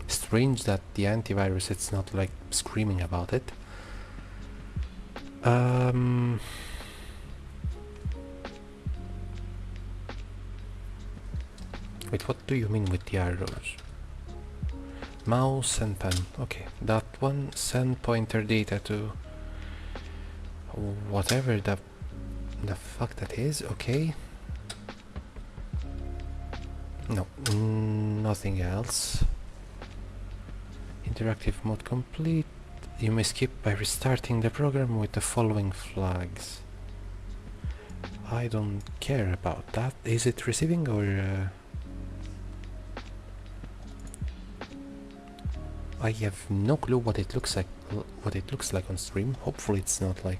Strange that the antivirus, it's not like screaming about it. Wait, what do you mean with the arrows? Mouse and pen. Okay, that one. Send pointer data to whatever the fuck that is. Okay. No, nothing else. Interactive mode complete. You may skip by restarting the program with the following flags. I don't care about that. Is it receiving or... I have no clue what it looks like on stream. Hopefully it's not like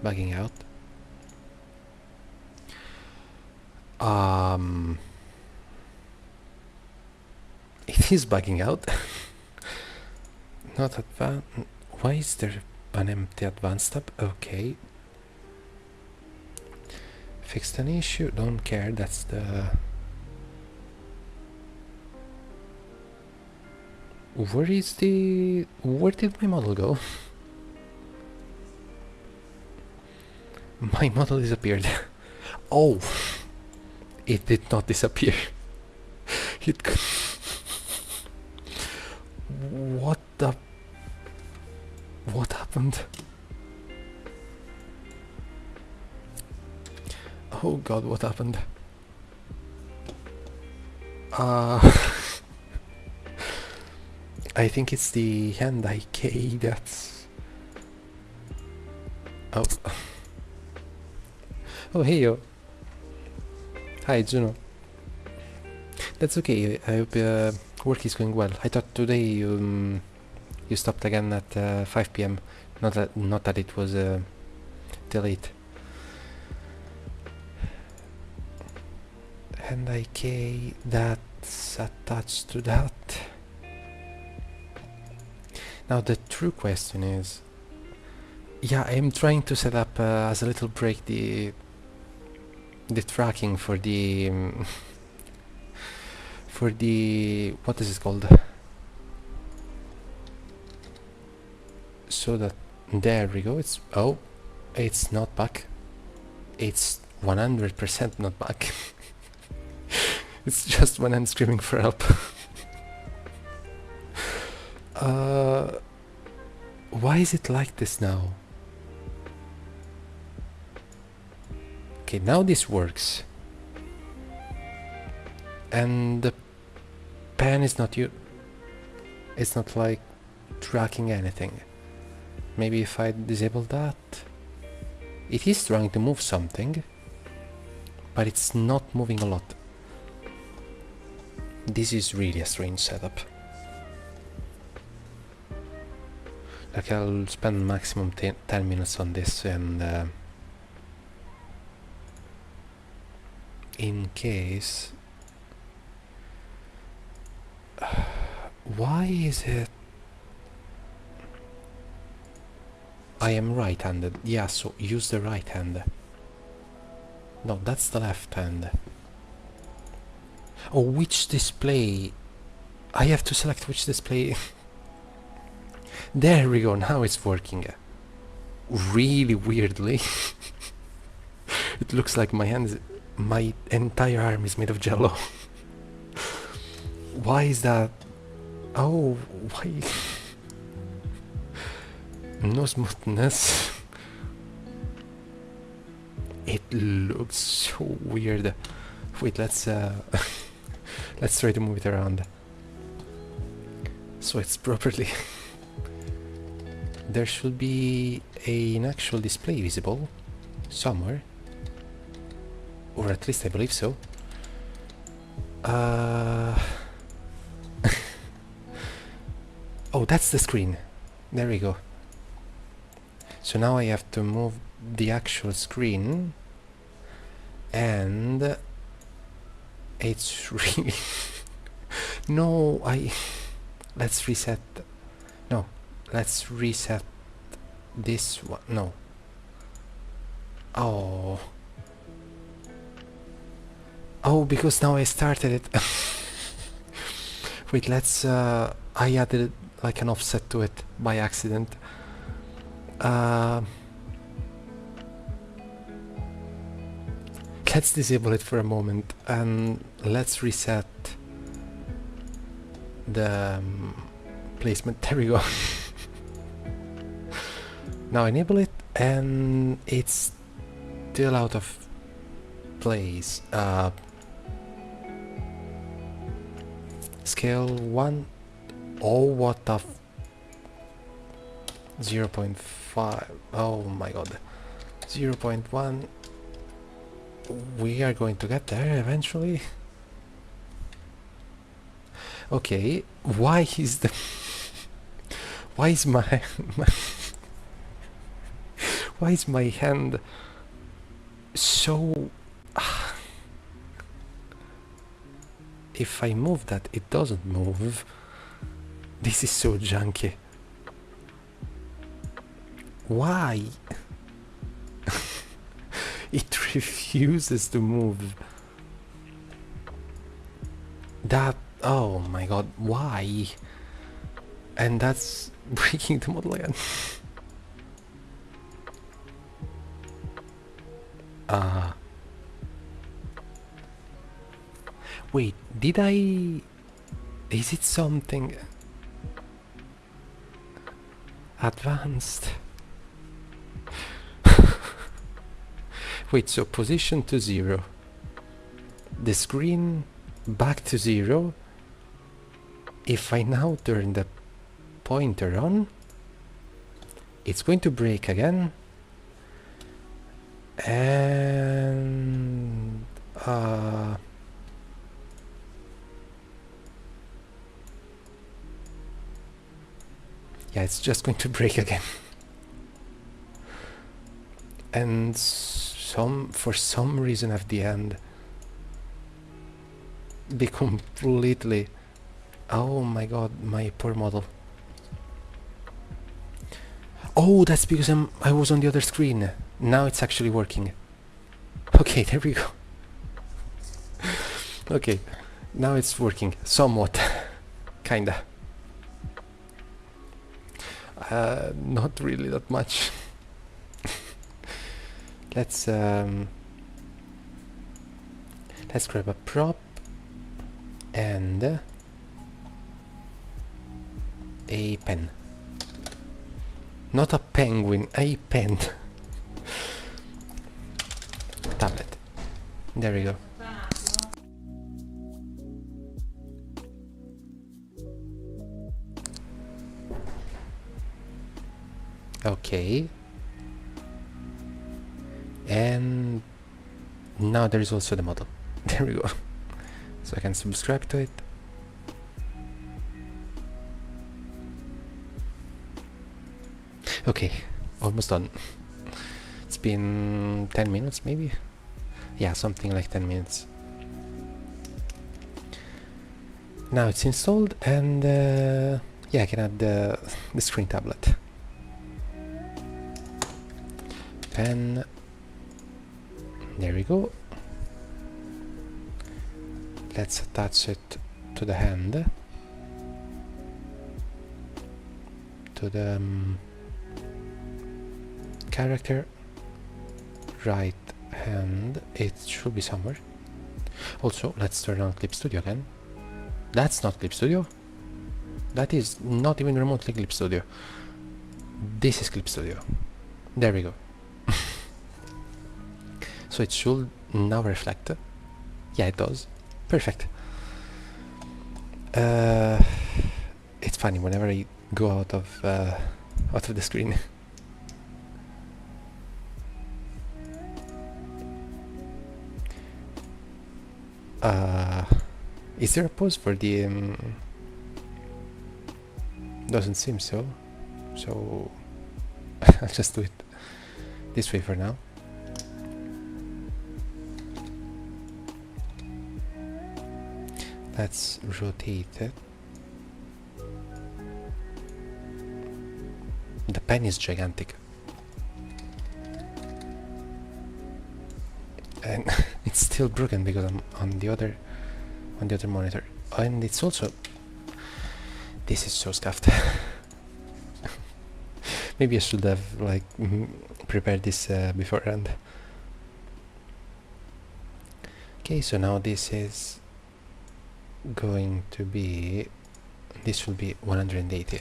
bugging out. It is bugging out. Not advanced. Why is there an empty advanced tab? Okay. Fixed an issue. Don't care. That's the... Where did my model go? My model disappeared. Oh! It did not disappear. It... What the... What happened? Oh god, what happened? I think it's the hand IK that's... Oh. Oh, hey yo. Hi, Juno. That's okay, I hope work is going well. I thought today you stopped again at 5 PM. Not that it was till 8. And IK, that's attached to that. Now the true question is, yeah, I'm trying to set up as a little break the tracking for the what is it called? So that there we go. It's it's not back. It's 100% not back. It's just when I'm screaming for help. Why is it like this now? Okay, now this works. And the pen is not it's not like tracking anything. Maybe if I disable that, it is trying to move something, but it's not moving a lot. This is really a strange setup. Like, I'll spend maximum 10 minutes on this, and in case... why is it... I am right-handed. Yeah, so use the right hand. No, that's the left hand. Oh, which display? I have to select which display. There we go, now it's working. Really weirdly. It looks like my entire arm is made of jello. Why is that? Oh, why? No smoothness. It looks so weird. Wait, let's let's try to move it around so it's properly. There should be an actual display visible somewhere, or at least I believe so. Oh, that's the screen. There we go. So now I have to move the actual screen, and it's really no, let's reset. No, let's reset this one. No. Oh, because now I started it. Wait, let's I added like an offset to it by accident. Let's disable it for a moment and let's reset the placement. There we go. Now enable it, and it's still out of place. Scale 1. Oh, what the 0.5. Oh my god. 0.1. We are going to get there eventually. Okay, why is the why is my why is my hand so if I move that, it doesn't move. This is so junky. Why? It refuses to move. That, oh my god, why? And that's breaking the model again. Wait, did I... Is it something advanced? Wait, so position to 0. The screen back to 0. If I now turn the pointer on, it's going to break again. And yeah, it's just going to break again. And for some reason at the end, they completely... Oh my god, my poor model. Oh, that's because I was on the other screen. Now it's actually working. Okay, there we go. Okay, now it's working somewhat. Kinda. Not really that much. Let's grab a prop and a pen. Not a penguin, a pen. Tablet. There we go. Okay. And now there is also the model. There we go. So I can subscribe to it. Okay, almost done. It's been 10 minutes maybe? Yeah, something like 10 minutes. Now it's installed, and yeah, I can add the screen tablet. Pen. There we go. Let's attach it to the hand. To the character. Right hand. It should be somewhere. Also, let's turn on Clip Studio again. That's not Clip Studio. That is not even remotely Clip Studio. This is Clip Studio. There we go. So it should now reflect. Yeah, it does. Perfect. It's funny whenever I go out of the screen. Is there a pause for the doesn't seem so, so I'll just do it This way for now. Let's rotate it. The pen is gigantic. And it's still broken because I'm on the other monitor. And it's also, this is so scuffed. Maybe I should have like prepared this beforehand. Okay, so now this is going to be, this will be 180.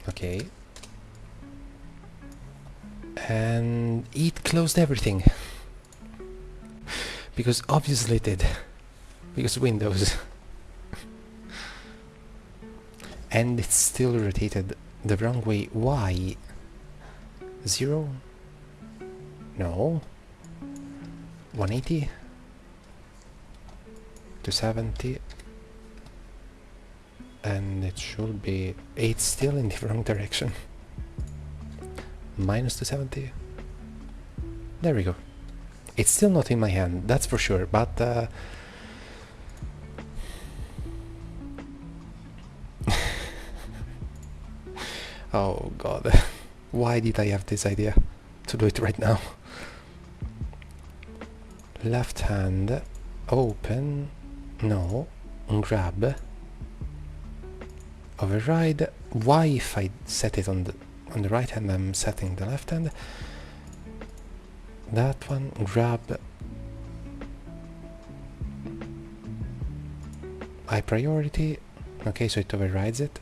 Okay. And it closed everything. Because obviously it did. Because Windows. And it's still rotated the wrong way. Why? 0? No. 180? 270? And it should be... it's still in the wrong direction. Minus 270? There we go. It's still not in my hand, that's for sure, but... oh god, why did I have this idea to do it right now? Left hand, open, no, grab, override. Why if I set it on the right hand, I'm setting the left hand? That one, grab, high priority. Okay, so it overrides it.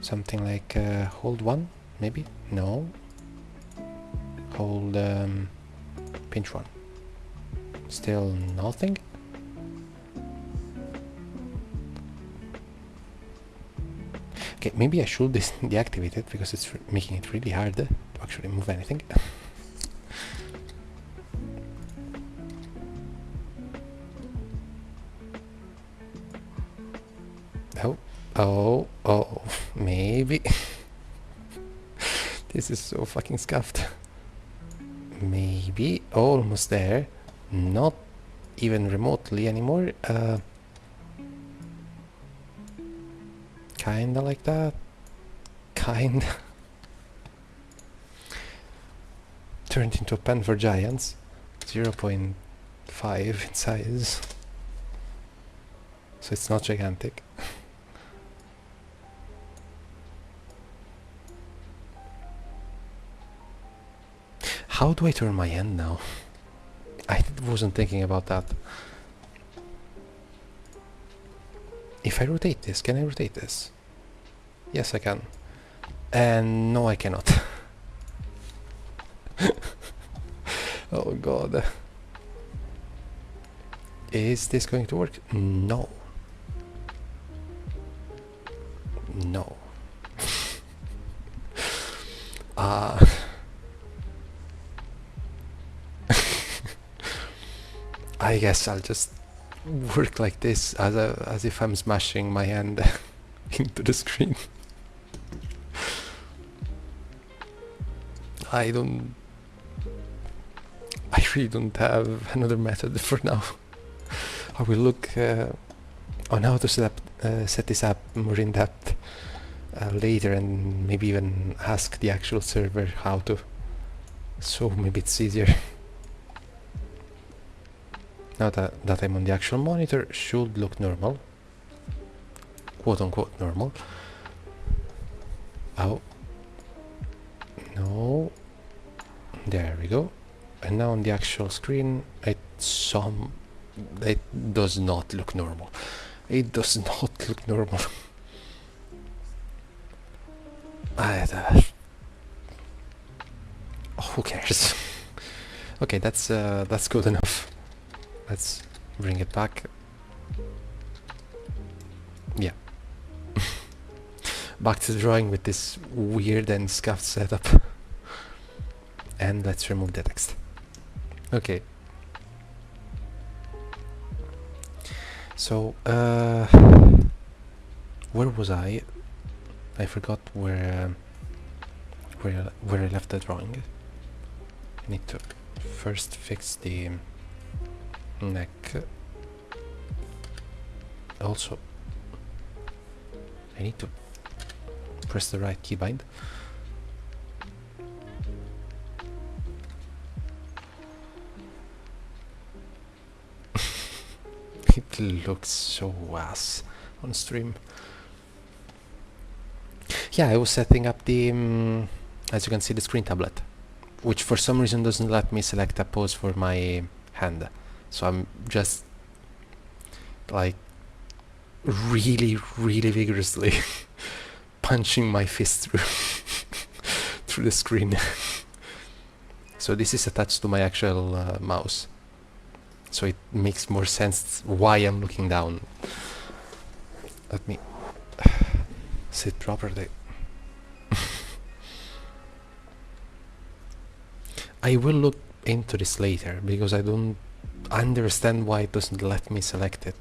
Something like hold 1, maybe? No. Hold pinch 1. Still nothing. Okay, maybe I should deactivate it because it's making it really hard to actually move anything. Oh, maybe. This is so fucking scuffed. Maybe, almost there. Not even remotely anymore. Kinda like that. Kinda. Turned into a pen for giants. 0.5 in size. So it's not gigantic. How do I turn my hand now? I wasn't thinking about that. If I rotate this, can I rotate this? Yes, I can. And no, I cannot. Oh god. Is this going to work? No. No. I guess I'll just work like this as if I'm smashing my hand into the screen. I really don't have another method for now. I will look on how to set this up more in depth later, and maybe even ask the actual server how to, so maybe it's easier. Now that I'm on the actual monitor, should look normal, quote unquote normal. Oh no, there we go. And now on the actual screen, it does not look normal. It does not look normal. Who cares? Okay, that's good enough. Let's bring it back. Yeah. Back to the drawing with this weird and scuffed setup. And let's remove the text. Okay. So, where was I? I forgot where I left the drawing. I need to first fix the neck. Also, I need to press the right keybind. It looks so ass on stream. Yeah, I was setting up the, as you can see, the screen tablet, which for some reason doesn't let me select a pose for my hand. So I'm just like really vigorously punching my fist through the screen. So this is attached to my actual mouse, so it makes more sense why I'm looking down. Let me sit properly. I will look into this later because I don't understand why it doesn't let me select it,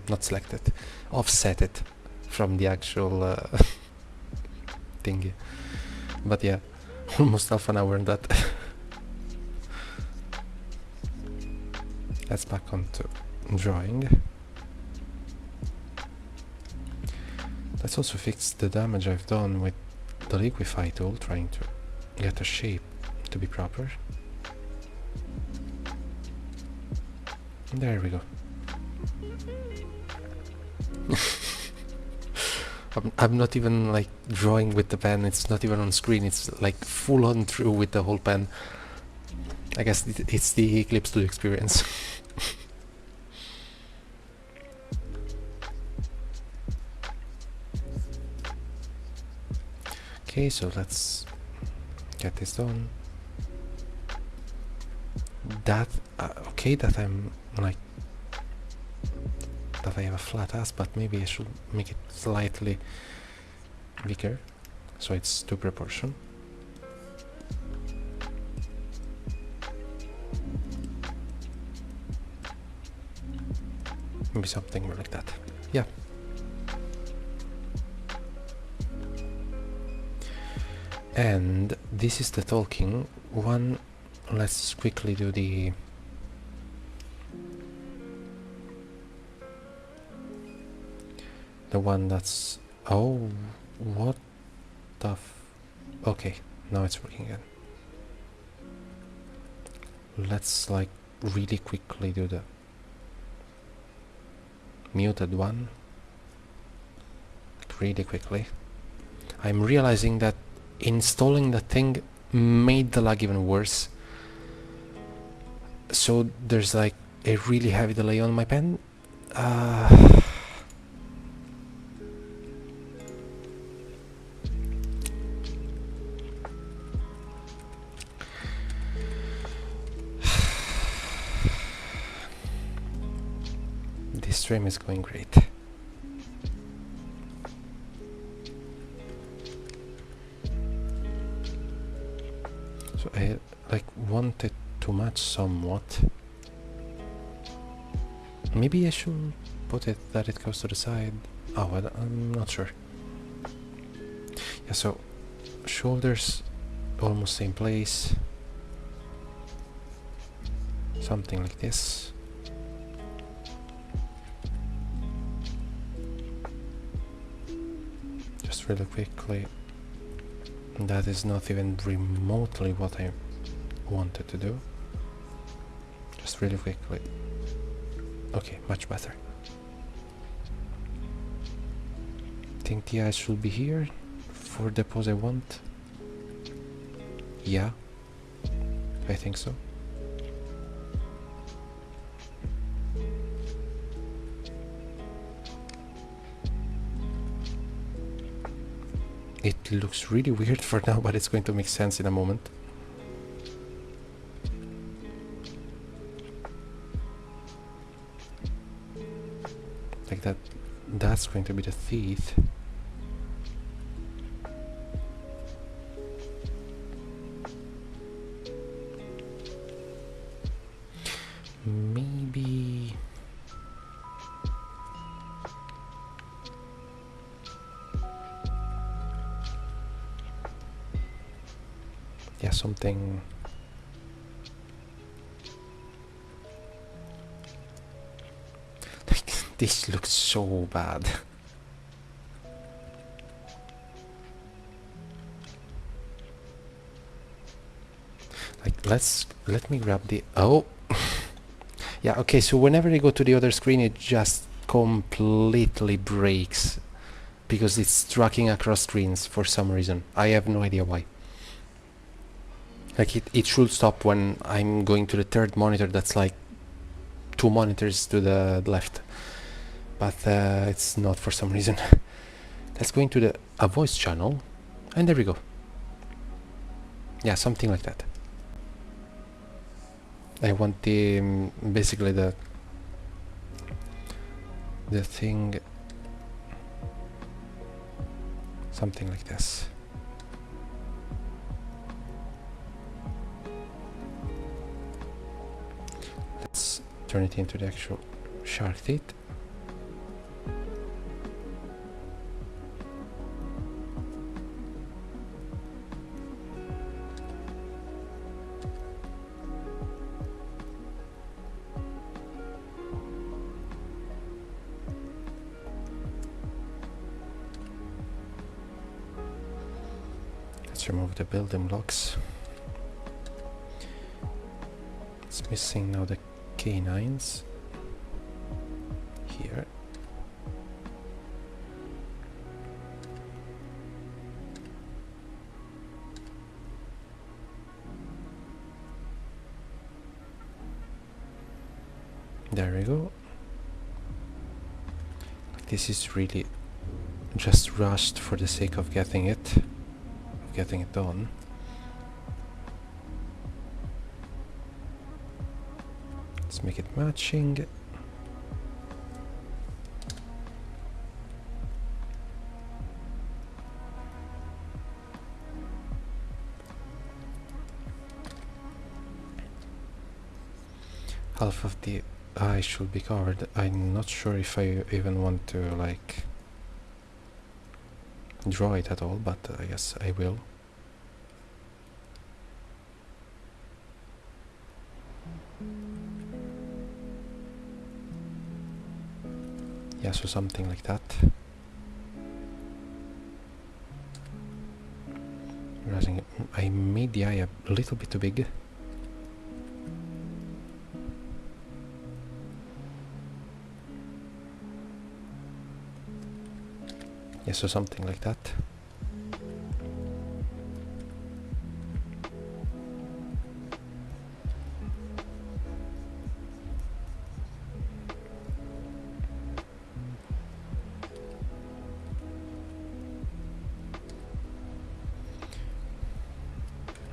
not select it, offset it from the actual thingy. But yeah, almost half an hour on that. Let's back onto drawing. Let's also fix the damage I've done with the liquify tool, trying to get a shape to be proper. There we go. I'm not even like drawing with the pen, it's not even on screen, it's like full on through with the whole pen. I guess it's the Eclipse 2 experience. Okay, so let's get this done. That, okay, that I'm like, that I have a flat ass, but maybe I should make it slightly bigger, so it's to proportion. Maybe something more like that. Yeah. And this is the talking one. Let's quickly do the one that's, oh, what the okay, now it's working again. Let's like really quickly do the muted one, like really quickly. I'm realizing that installing the thing made the lag even worse, so there's like a really heavy delay on my pen. This stream is going great. So I like wanted to match somewhat. Maybe I should put it that it goes to the side. Oh, I'm not sure. Yeah, so shoulders almost same place. Something like this. Just really quickly. That is not even remotely what I wanted to do. Just really quickly. Okay, much better. Think the eyes should be here for the pose I want. Yeah, I think so. It looks really weird for now, but it's going to make sense in a moment. Like that, that's going to be the teeth. Maybe... something. Like, this looks so bad. Like, let me grab the... Oh! Yeah, okay, so whenever I go to the other screen, it just completely breaks. Because it's tracking across screens for some reason. I have no idea why. Like, it should stop when I'm going to the third monitor. That's like 2 monitors to the left. But it's not for some reason. Let's go into a voice channel. And there we go. Yeah, something like that. I want the basically the thing, something like this. Let's turn it into the actual shark teeth. Let's remove the building blocks. It's missing now the canines here. There we go. This is really just rushed for the sake of getting it done. Let's make it matching. Half of the eye should be covered. I'm not sure if I even want to like draw it at all, but I guess I will. Yeah, so something like that. Realizing I made the eye a little bit too big. Yeah, so something like that.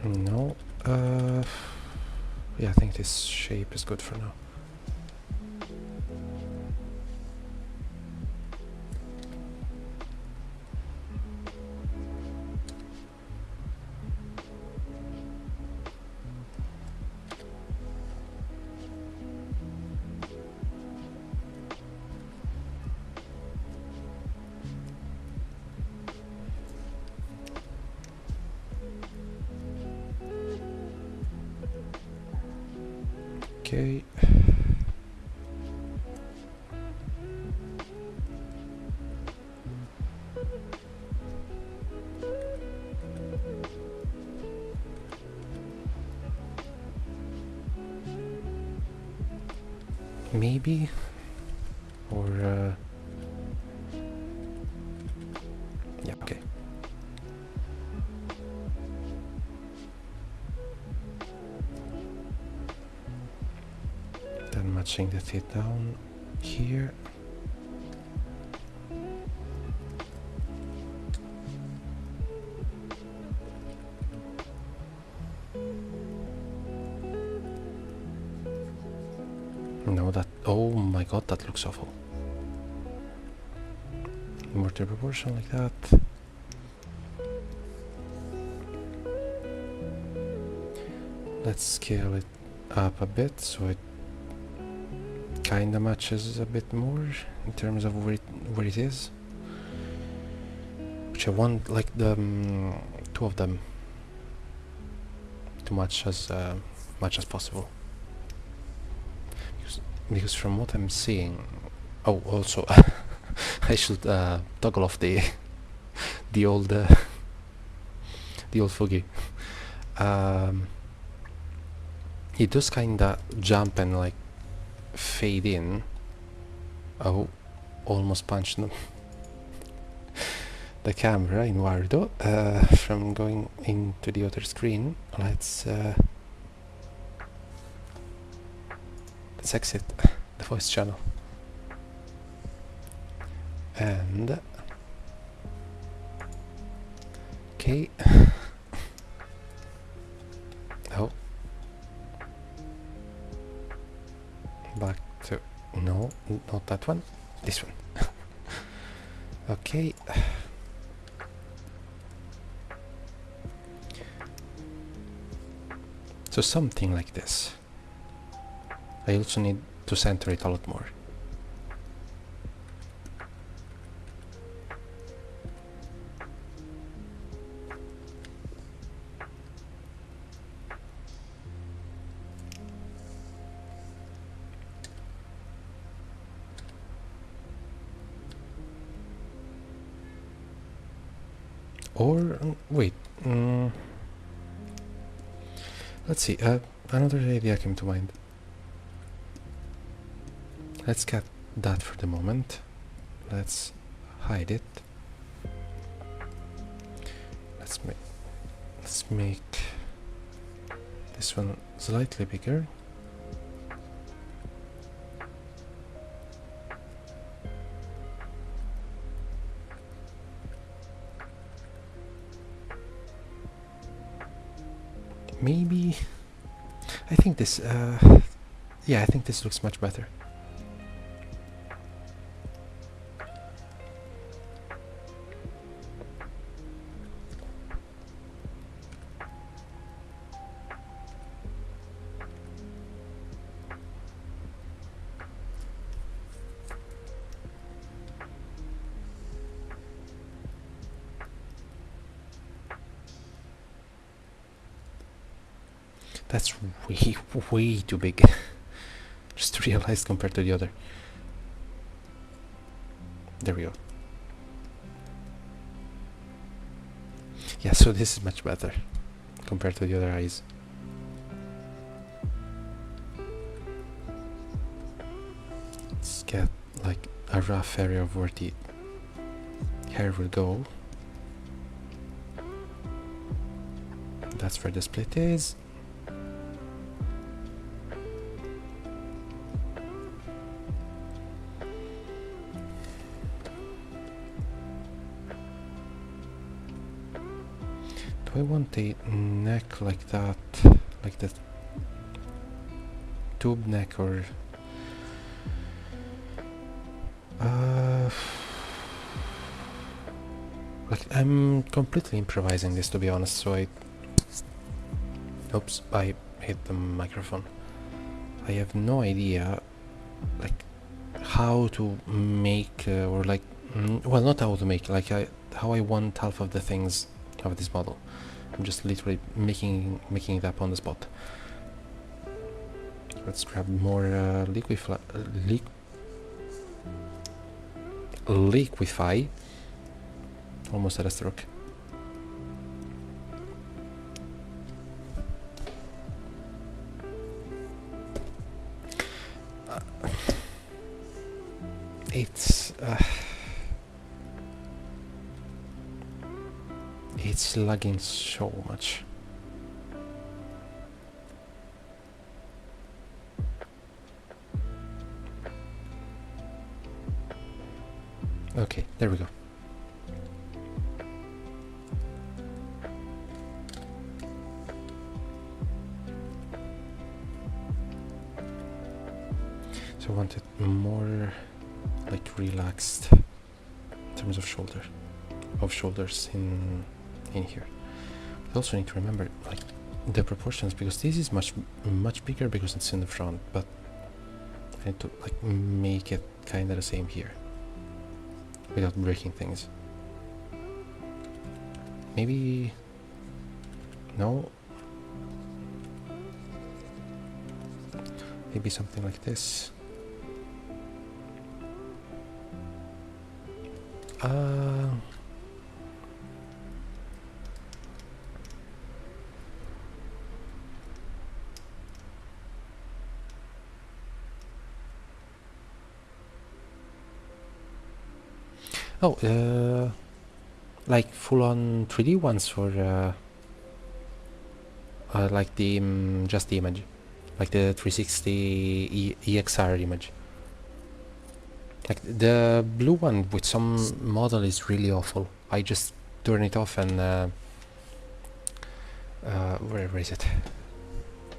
No, yeah, I think this shape is good for now. Okay. Maybe, or yeah, okay. Then matching the teeth down here. No, that, oh my god, that looks awful. More to proportion like that. Let's scale it up a bit so it kinda matches a bit more in terms of where it is. Which I want like the two of them. too much as possible. Because from what I'm seeing, oh, also I should toggle off the the old foggy. It does kinda jump and like fade in. Oh, almost punched the camera in Wardo from going into the other screen. Let's exit the voice channel and okay. Oh, back to no, not that one, this one. Okay. So something like this. I also need to center it a lot more. Or wait, let's see. Another idea came to mind. Let's get that for the moment. Let's hide it. Let's make this one slightly bigger. Maybe I think this yeah, I think this looks much better. That's way too big. Just realized compared to the other. There we go. Yeah, so this is much better compared to the other eyes. Let's get like a rough area of where the hair will go. That's where the split is. I want a neck like that, like the tube neck, or like I'm completely improvising this, to be honest. So oops, I hit the microphone. I have no idea like how to make or like well, not how to make, like how I want half of the things of this model. I'm just literally making it up on the spot. Let's grab more liquify. Almost at a stroke. It's lagging so much. Okay, there we go. So I want it more like relaxed in terms of shoulders in here. I also need to remember like the proportions, because this is much bigger because it's in the front, but I need to like make it kind of the same here without breaking things. Maybe no, Maybe something like this. Uh, like full-on 3D ones, or like the just the image, like the 360 EXR image. Like the blue one with some model is really awful. I just turn it off and where is it?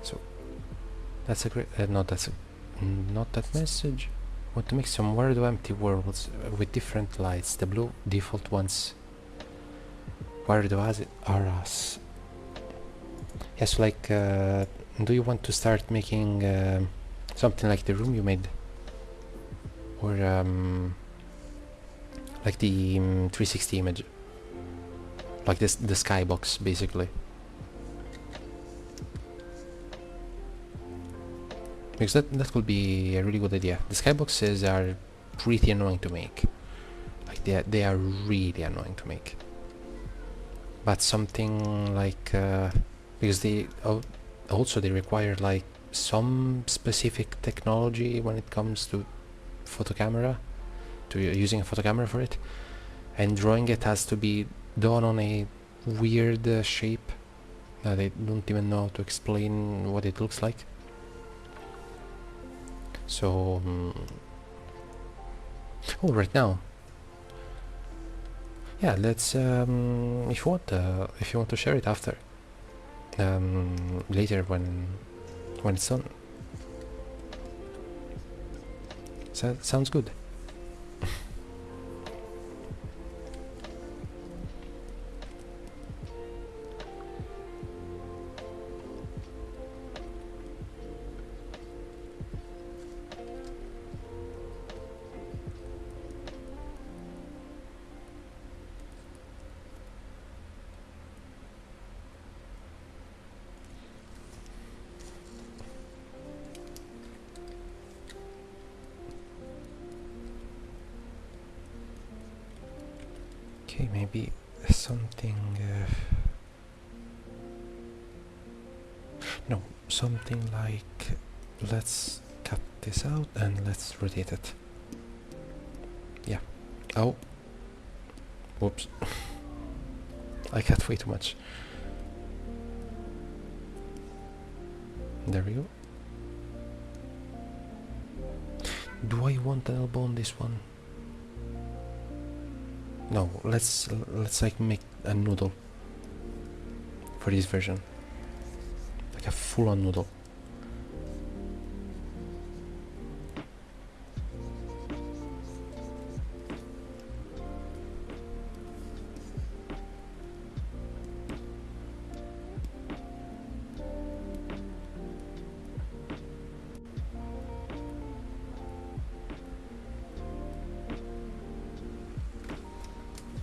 So that's a great. No, that's not that message. Want to make some weird empty worlds with different lights. The blue default ones. Weird aras. Yes, like. Do you want to start making something like the room you made, or like the 360 image, like this, the skybox basically? Because that could be a really good idea. The skyboxes are pretty annoying to make. Like they are really annoying to make. But something like because they also they require like some specific technology when it comes to photo camera, to using a photo camera for it, and drawing it has to be done on a weird shape that I don't even know how to explain what it looks like. So oh, right now, yeah, let's if you want to share it after, later when it's done. So sounds good. Okay, maybe something no, something like, let's cut this out and let's rotate it. Yeah. Oh, whoops. I cut way too much. There we go. Do I want an elbow on this one? No, let's like make a noodle for this version, like a full-on noodle.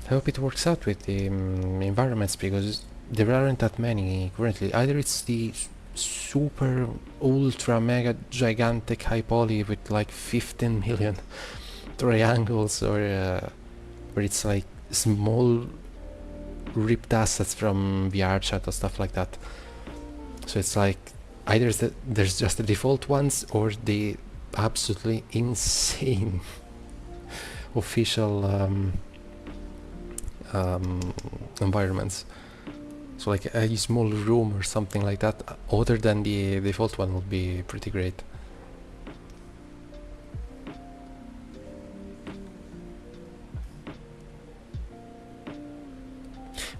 I hope it works out with the environments, because there aren't that many currently. Either it's the super ultra mega gigantic high poly with like 15 million triangles, or it's like small ripped assets from VR chat or stuff like that. So it's like either there's just the default ones, or the absolutely insane official environments. So like a small room or something like that, other than the default one, would be pretty great.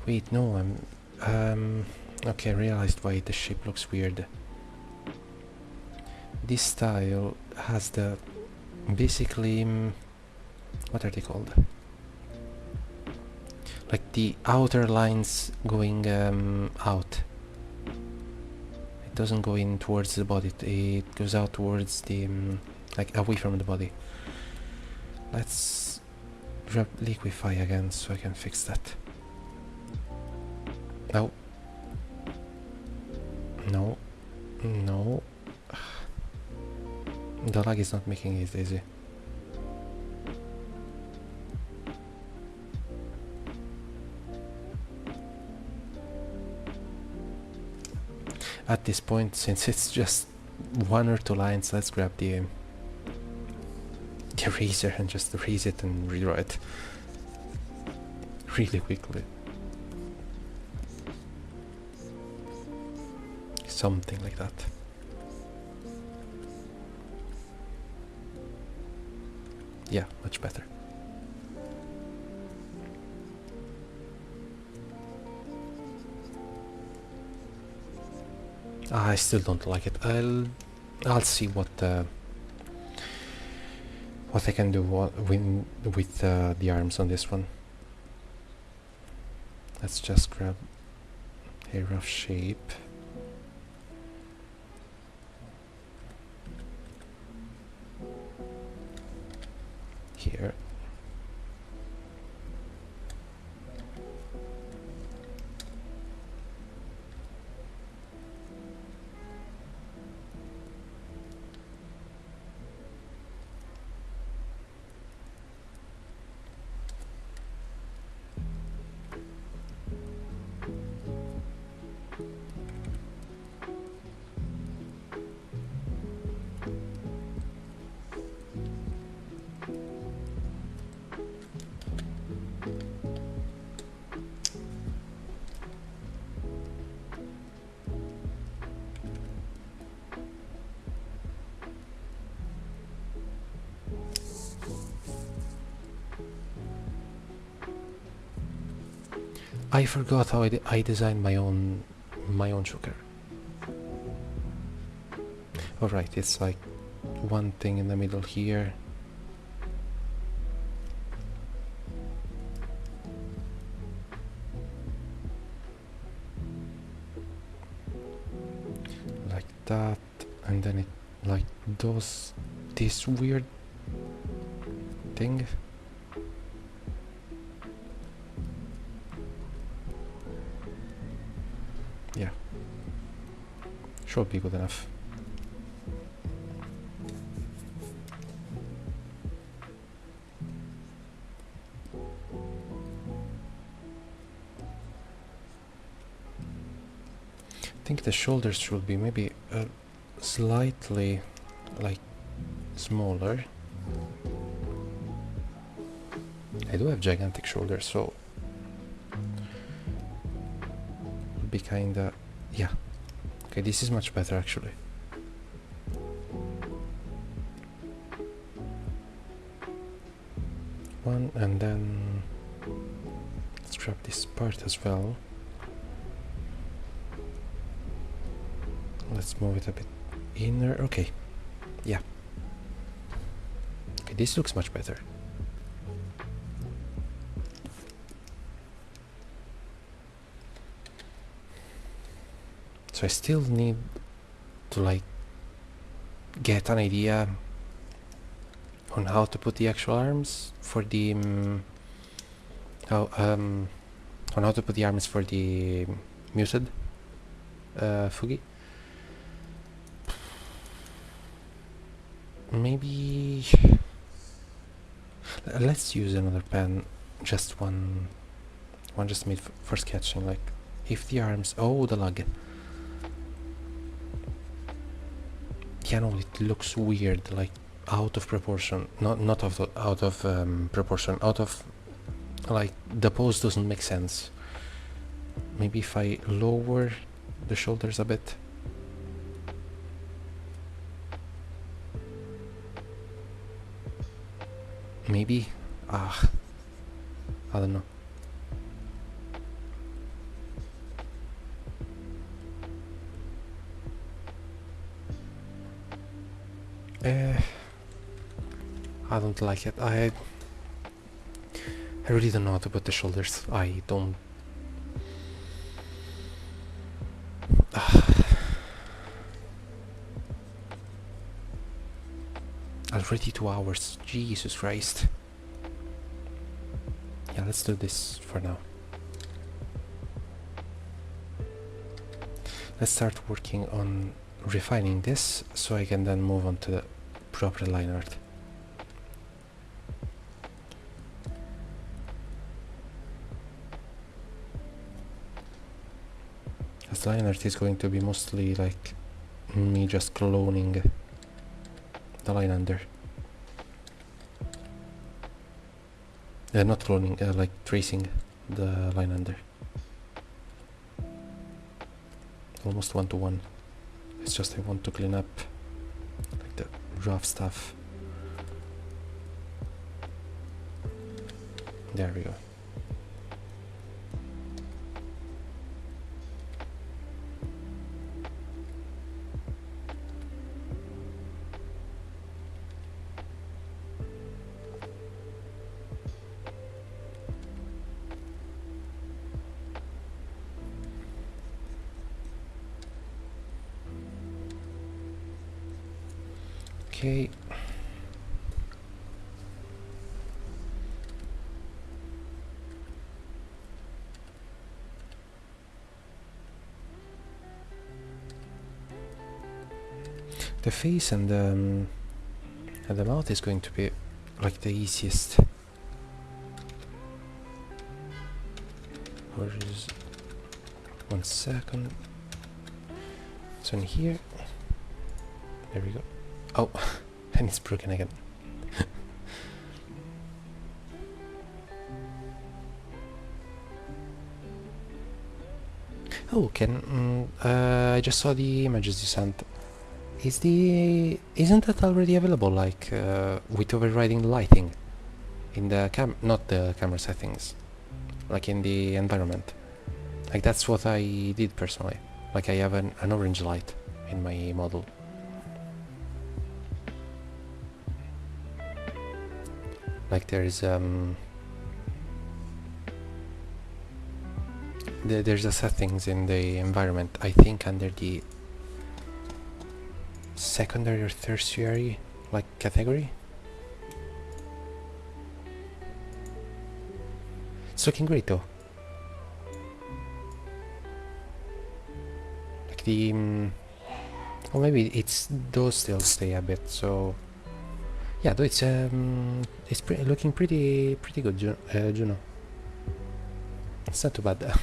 Wait, no, okay, I realized why the shape looks weird. This style has the basically what are they called? Like the outer lines going out. It doesn't go in towards the body, it goes out towards the like away from the body. Let's liquefy again so I can fix that. No. No. No. The lag is not making it easy. At this point, since it's just 1 or 2 lines, let's grab the eraser and just erase it and redraw it really quickly. Something like that. Yeah, much better. I still don't like it. I'll see what I can do with the arms on this one. Let's just grab a rough shape. Here. I forgot how I designed my own sugar. Alright, it's like one thing in the middle here. Like that, and then it like does this weird thing. Yeah, should be good enough. I think the shoulders should be maybe slightly like smaller. I do have gigantic shoulders, so it'll be kinda, yeah. Okay, this is much better actually. One, and then let's grab this part as well. Let's move it a bit inner. Okay, yeah. Okay, this looks much better. So I still need to like get an idea on how to put the actual arms for the on how to put the arms for the muted Fugi. Maybe let's use another pen, just one just made for sketching. Like if the arms, oh, the lug. Yeah, no, it looks weird, like out of proportion. Not out of proportion. Out of, like, the pose doesn't make sense. Maybe if I lower the shoulders a bit. Maybe. I don't know. I don't like it. I really don't know how to put the shoulders. I don't. Already 2 hours. Jesus Christ. Yeah, let's do this for now. Let's start working on refining this so I can then move on to the proper line art. As line art is going to be mostly like me just cloning the line under. Not cloning, like tracing the line under. Almost one to one. It's just I want to clean up like the rough stuff. There we go. Okay. The face and the mouth is going to be like the easiest. Or is 1 second. It's on here. There we go. Oh, and it's broken again. Oh, I just saw the images you sent. Isn't that already available, like with overriding the lighting in the not the camera settings, like in the environment? Like that's what I did personally. Like I have an orange light in my model. Like there's there's the settings in the environment, I think under the secondary or tertiary like category. It's looking great though. Like the or maybe it's those still stay a bit, so yeah, though it's looking pretty good, Juno. It's not too bad.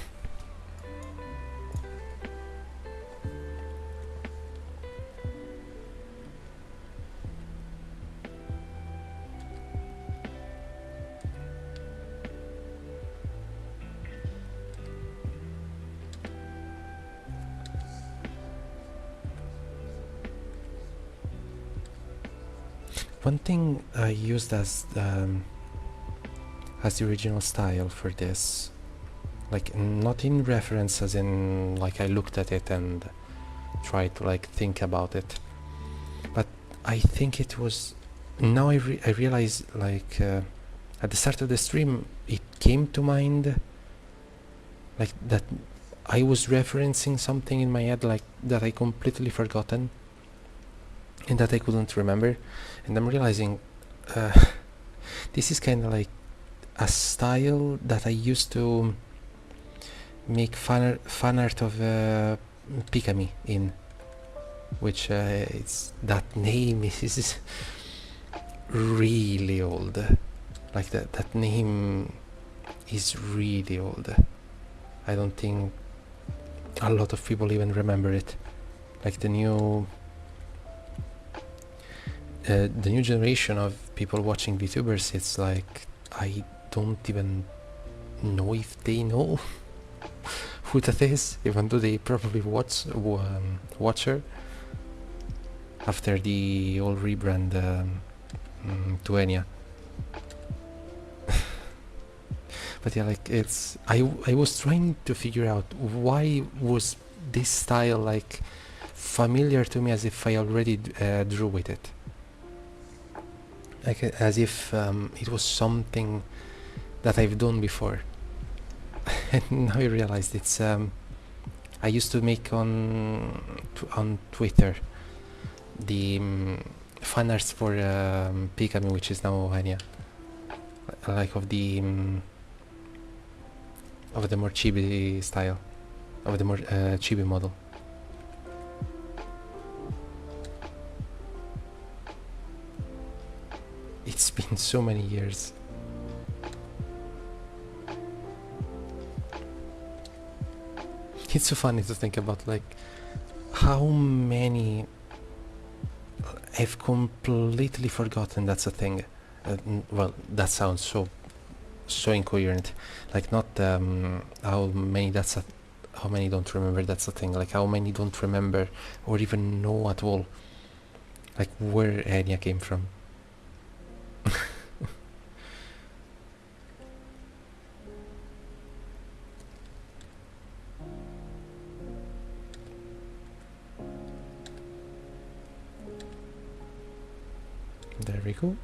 One thing I used as the original style for this, like not in reference as in like I looked at it and tried to like think about it, but I think it was, now I realize like at the start of the stream it came to mind like that I was referencing something in my head like that I completely forgotten and that I couldn't remember, and I'm realizing this is kind of like a style that I used to make fan art of Pikami in, which it's that name is really old. Like that name is really old. I don't think a lot of people even remember it. Like the new generation of people watching VTubers, it's like I don't even know if they know who that is, even though they probably watch her after the old rebrand to Enya. But yeah, like it's I was trying to figure out why was this style like familiar to me, as if I already drew with it, like as if it was something that I've done before. And now I realized it's I used to make on Twitter the fan arts for Pikami, which is now Enya, like of the more chibi style, of the more chibi model. It's been so many years. It's so funny to think about, like, how many I've completely forgotten that's a thing. Well, that sounds so incoherent. Like, not how many how many don't remember that's a thing. Like, how many don't remember or even know at all, like, where Enya came from. There we go.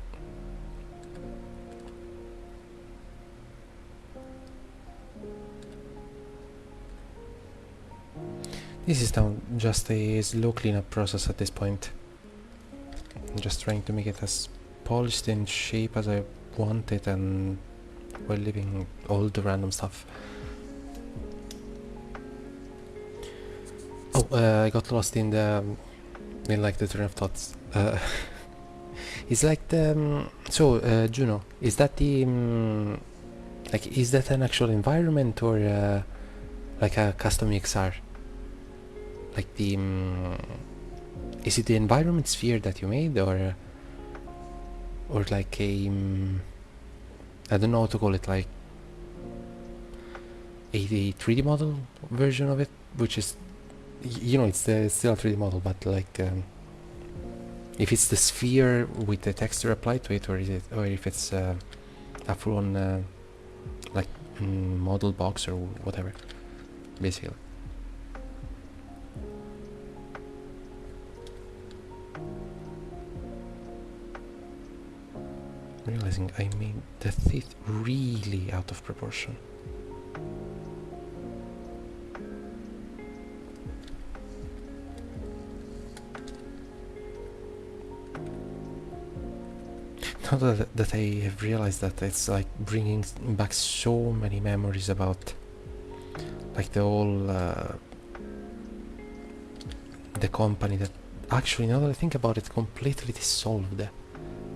This is now just a slow cleanup process at this point. I'm just trying to make it as polished in shape as I want it, and while leaving all the random stuff. Oh, I got lost in the like the train of thoughts. It's like the Juno. Is that the like, is that an actual environment, or like a custom XR? Like the is it the environment sphere that you made, or like a I don't know how to call it, like a 3D model version of it, which is, you know, it's still a 3D model, but like if it's the sphere with the texture applied to it, or if it's a full-on like model box or whatever, basically. Realizing I made the teeth really out of proportion. Now that I have realized that, it's like bringing back so many memories about, like, the whole the company that actually, now that I think about it, completely dissolved,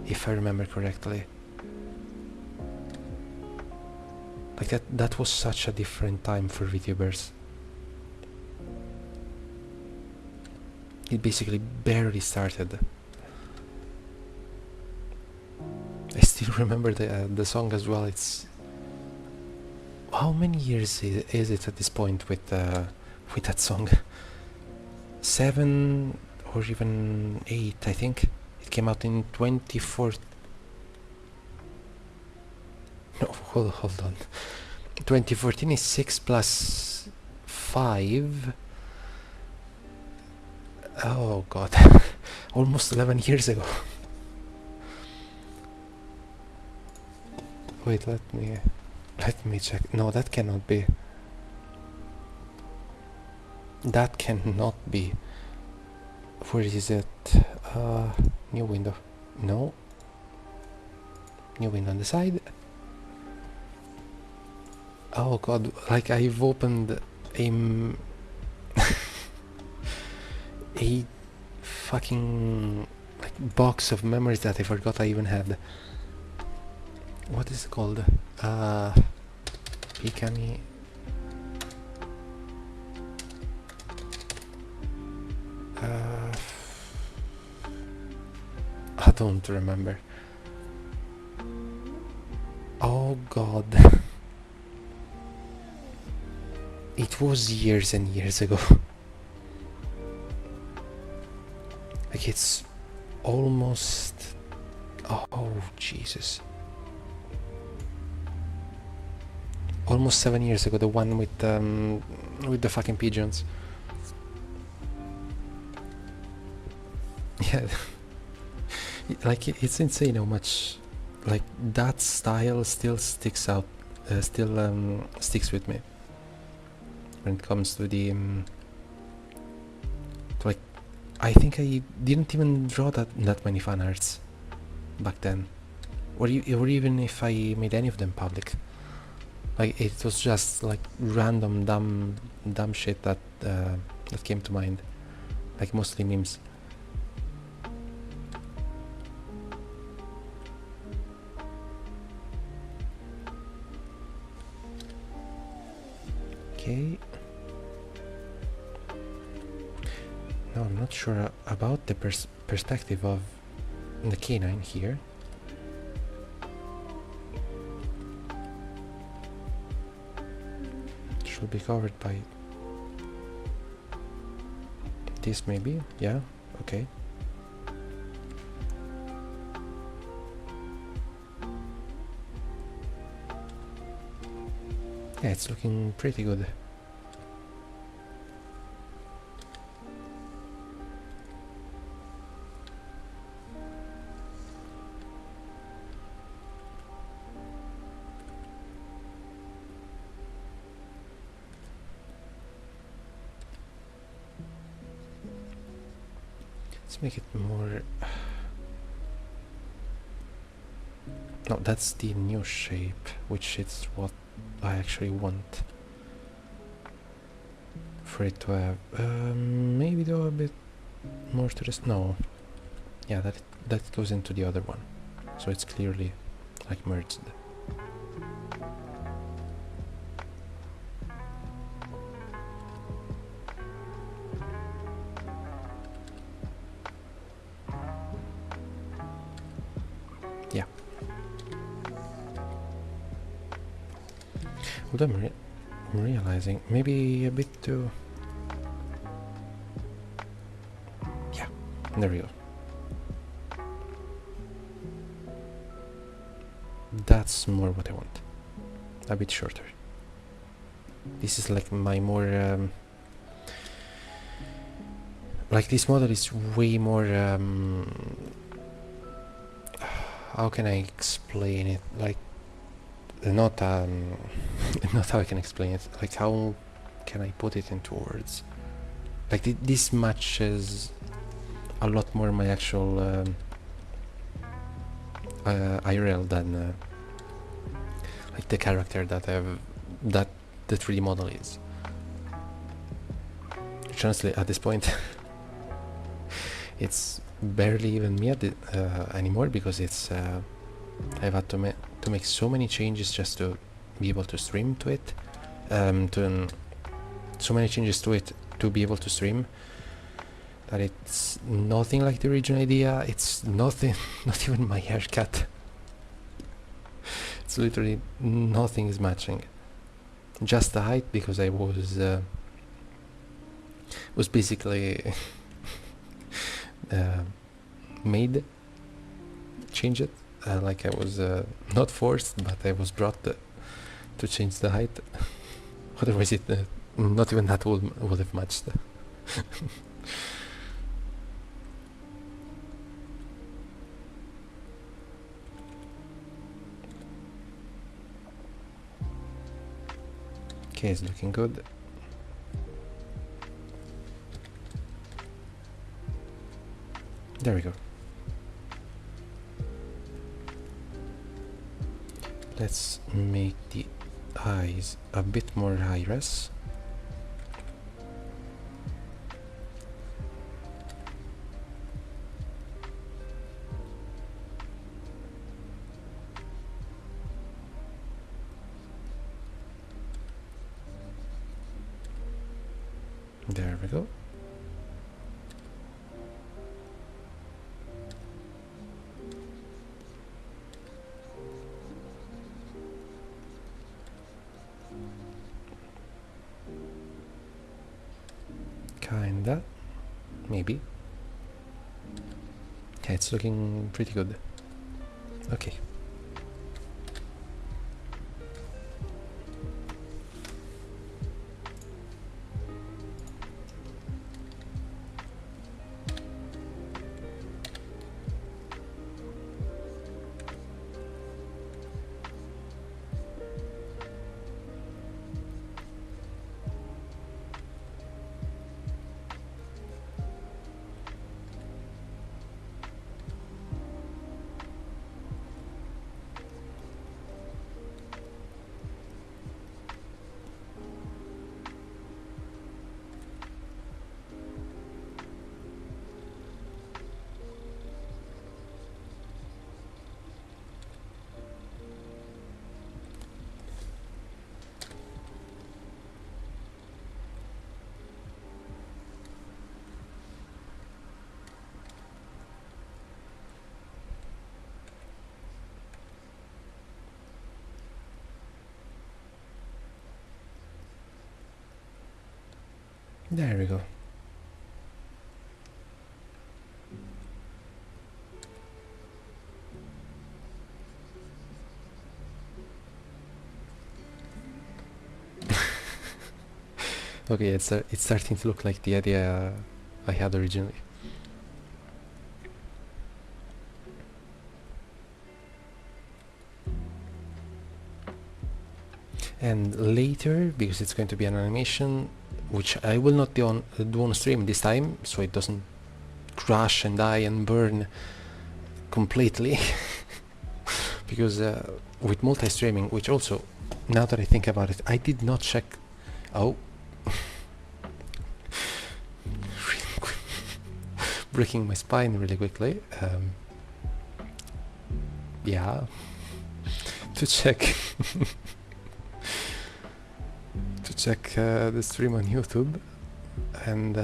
if I remember correctly. Like, that was such a different time for VTubers. It basically barely started. I still remember the song as well. It's, how many years is it at this point with that song? 7 or even 8, I think. It came out in 2014. No, hold on. 2014 is 6 plus 5. Oh god. Almost 11 years ago. Wait, let me check. No, that cannot be. That cannot be. Where is it? New window. No. New window on the side. Oh god, like, I've opened a fucking, like, box of memories that I forgot I even had. What is it called? Picani. I don't remember. Oh god. It was years and years ago. Like, it's almost... Oh, Jesus. Almost 7 years ago, the one with the fucking pigeons. Yeah. Like, it's insane how much, like, that style still sticks out, sticks with me when it comes to the to, like, I think I didn't even draw that many fan arts back then, or even if I made any of them public. Like, it was just like random dumb shit that came to mind, like mostly memes. Okay. No, I'm not sure about the perspective of the canine here. It should be covered by this maybe, yeah, okay. Yeah, it's looking pretty good. Let's make it more... No, that's the new shape, which is what I actually want for it to have. Maybe do a bit more to this. No, yeah, that goes into the other one, so it's clearly like merged. Yeah. What I'm realizing, maybe a bit too... Yeah, there we go. That's more what I want. A bit shorter. This is like my more... like this model is way more... how can I explain it? Like... not not how I can explain it, like how can I put it into words? Like this matches a lot more my actual IRL than like the character that that the 3D model is. Which honestly at this point it's barely even me anymore, because it's I've had to make so many changes just to be able to stream to it, so many changes to it to be able to stream, that it's nothing like the original idea. It's nothing, not even my haircut. It's literally nothing is matching. Just the height, because I was basically made change it. Like I was not forced, but I was brought to change the height. Otherwise, it not even that would have matched. Okay, it's looking good. There we go. Let's make the eyes a bit more high res. There we go. Kinda, maybe. Yeah, it's looking pretty good. Okay. There we go. Okay, it's starting to look like the idea I had originally. And later, because it's going to be an animation, which I will not do on stream this time, so it doesn't crash and die and burn completely. Because with multi-streaming, which also, now that I think about it, I did not check. Oh. Breaking my spine really quickly. Yeah. To check. To check the stream on YouTube, and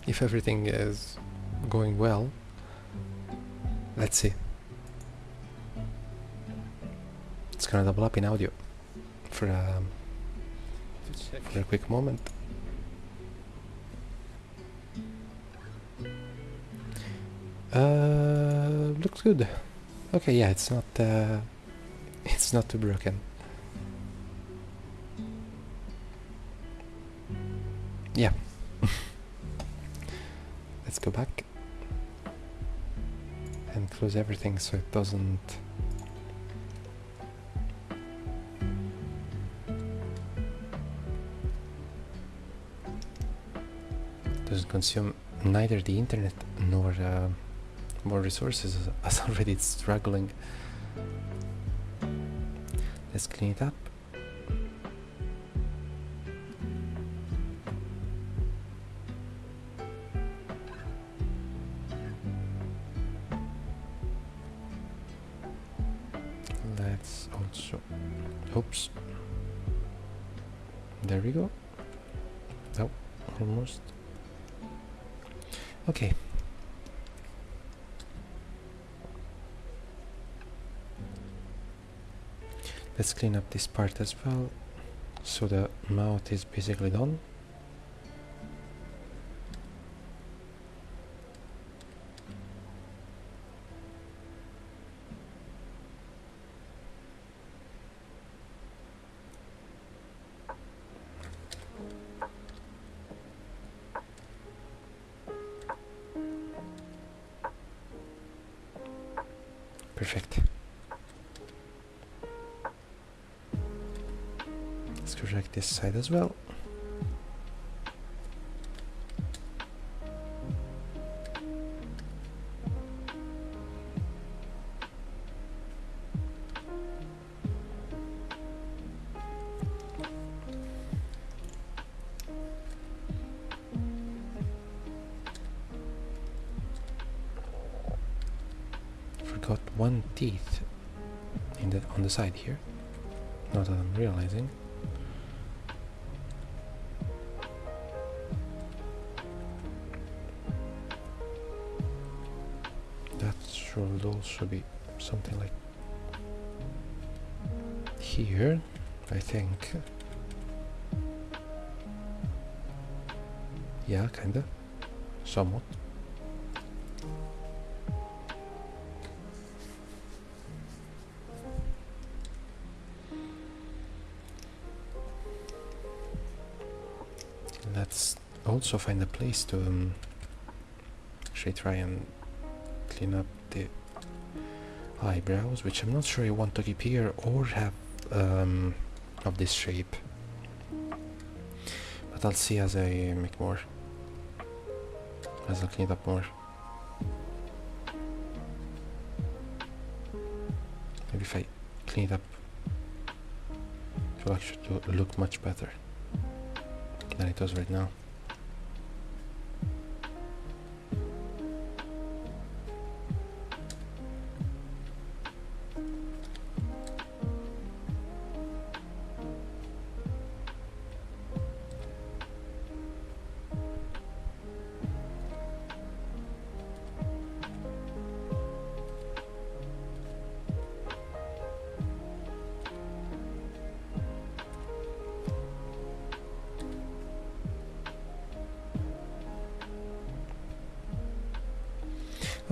if everything is going well. Let's see. It's gonna double up in audio for a quick moment. Looks good. Okay, yeah, it's not too broken. Yeah. Let's go back and close everything so it doesn't consume neither the internet nor more resources, as already it's struggling. Let's clean it up. Let's also, oops, there we go. Oh, almost. Okay. Let's clean up this part as well, so the mouth is basically done. Perfect. Let's correct this side as well. Forgot one teeth on the side here. Not that I'm realizing. That should also be something like here, I think. Yeah, kinda. Somewhat. Let's also find a place to actually try and clean up the eyebrows, which I'm not sure I want to keep here or have of this shape, but I'll see as I make more, as I'll clean it up more. Maybe if I clean it up, it will actually look much better than it does right now.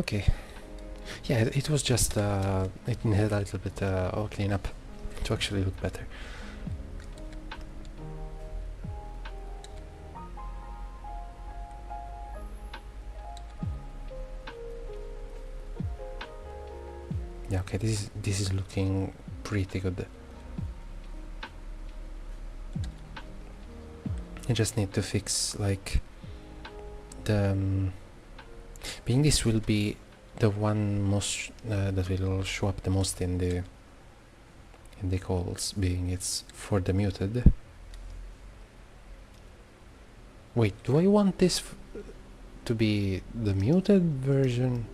Okay. Yeah, it was just it needed a little bit of cleanup to actually look better. Yeah, okay, this is looking pretty good. I just need to fix like the being this will be the one most that will show up the most in the calls, being it's for the muted. Wait, do I want this to be the muted version?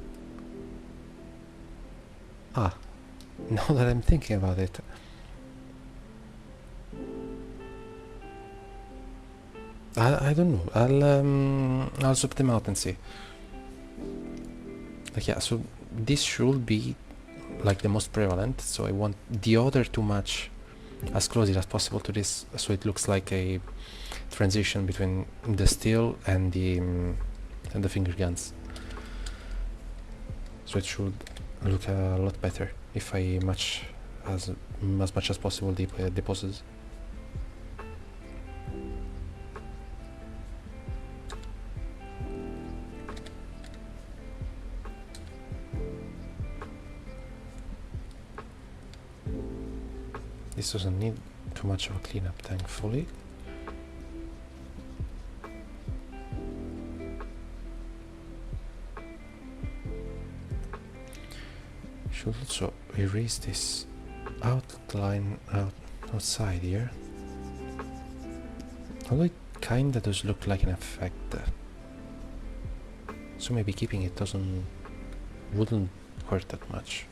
Ah, now that I'm thinking about it. I don't know. I'll swap them out and see. Like, yeah, so this should be like the most prevalent, so I want the other to match as closely as possible to this, so it looks like a transition between the still and the finger guns. So it should look a lot better if I match as much as possible the poses. This doesn't need too much of a cleanup, thankfully. Should also erase this outline outside here. Although it kinda does look like an effect. So maybe keeping it wouldn't hurt that much.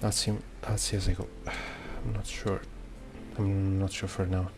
I'll see as I go. I'm not sure for now.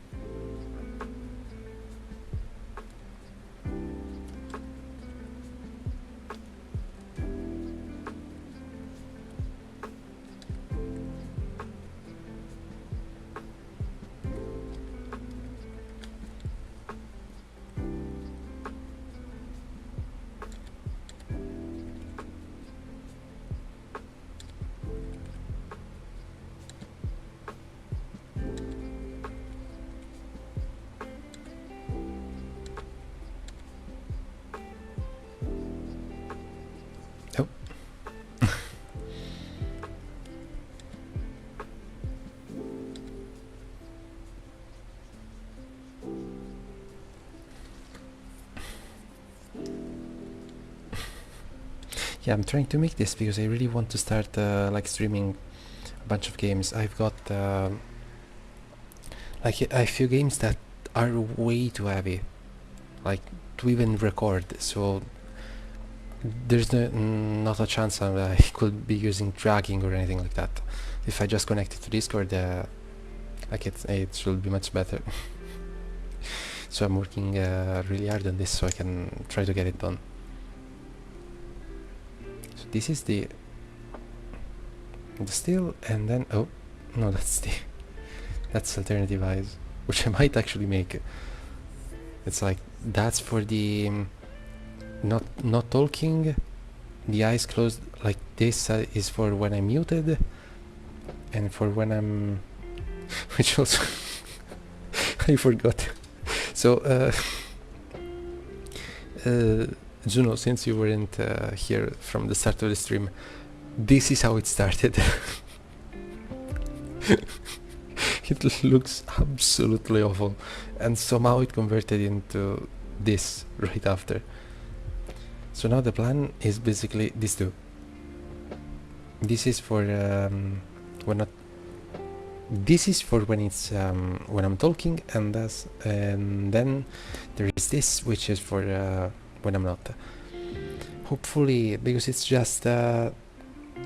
Oh. Yeah, I'm trying to make this because I really want to start like streaming a bunch of games. I've got like a few games that are way too heavy, like to even record. So there's not a chance I could be using dragging or anything like that. If I just connect it to Discord, like it should be much better. So I'm working really hard on this so I can try to get it done. So this is the still, and then oh no, that's alternative eyes, which I might actually make. It's like that's for the not talking, the eyes closed like this is for when I'm muted, and for when I'm which also I forgot. So Juno, since you weren't here from the start of the stream, this is how it started. It looks absolutely awful, and somehow it converted into this right after. So now the plan is basically these two. This is for this is for when it's when I'm talking, and then there is this, which is for when I'm not. Hopefully, because it's just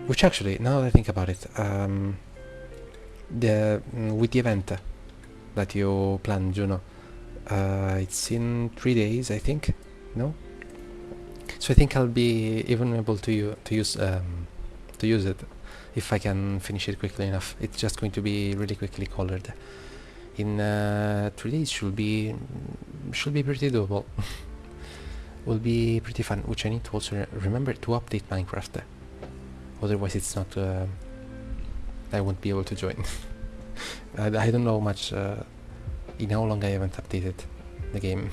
which actually, now that I think about it, with the event that you planned, Juno, it's in 3 days, I think. No. So I think I'll be even able to use it. if I can finish it quickly enough. It's just going to be really quickly colored. In 3 days should be pretty doable. Will be pretty fun, which I need to also remember to update Minecraft. Otherwise it's not, I won't be able to join. I don't know much in how long I haven't updated the game.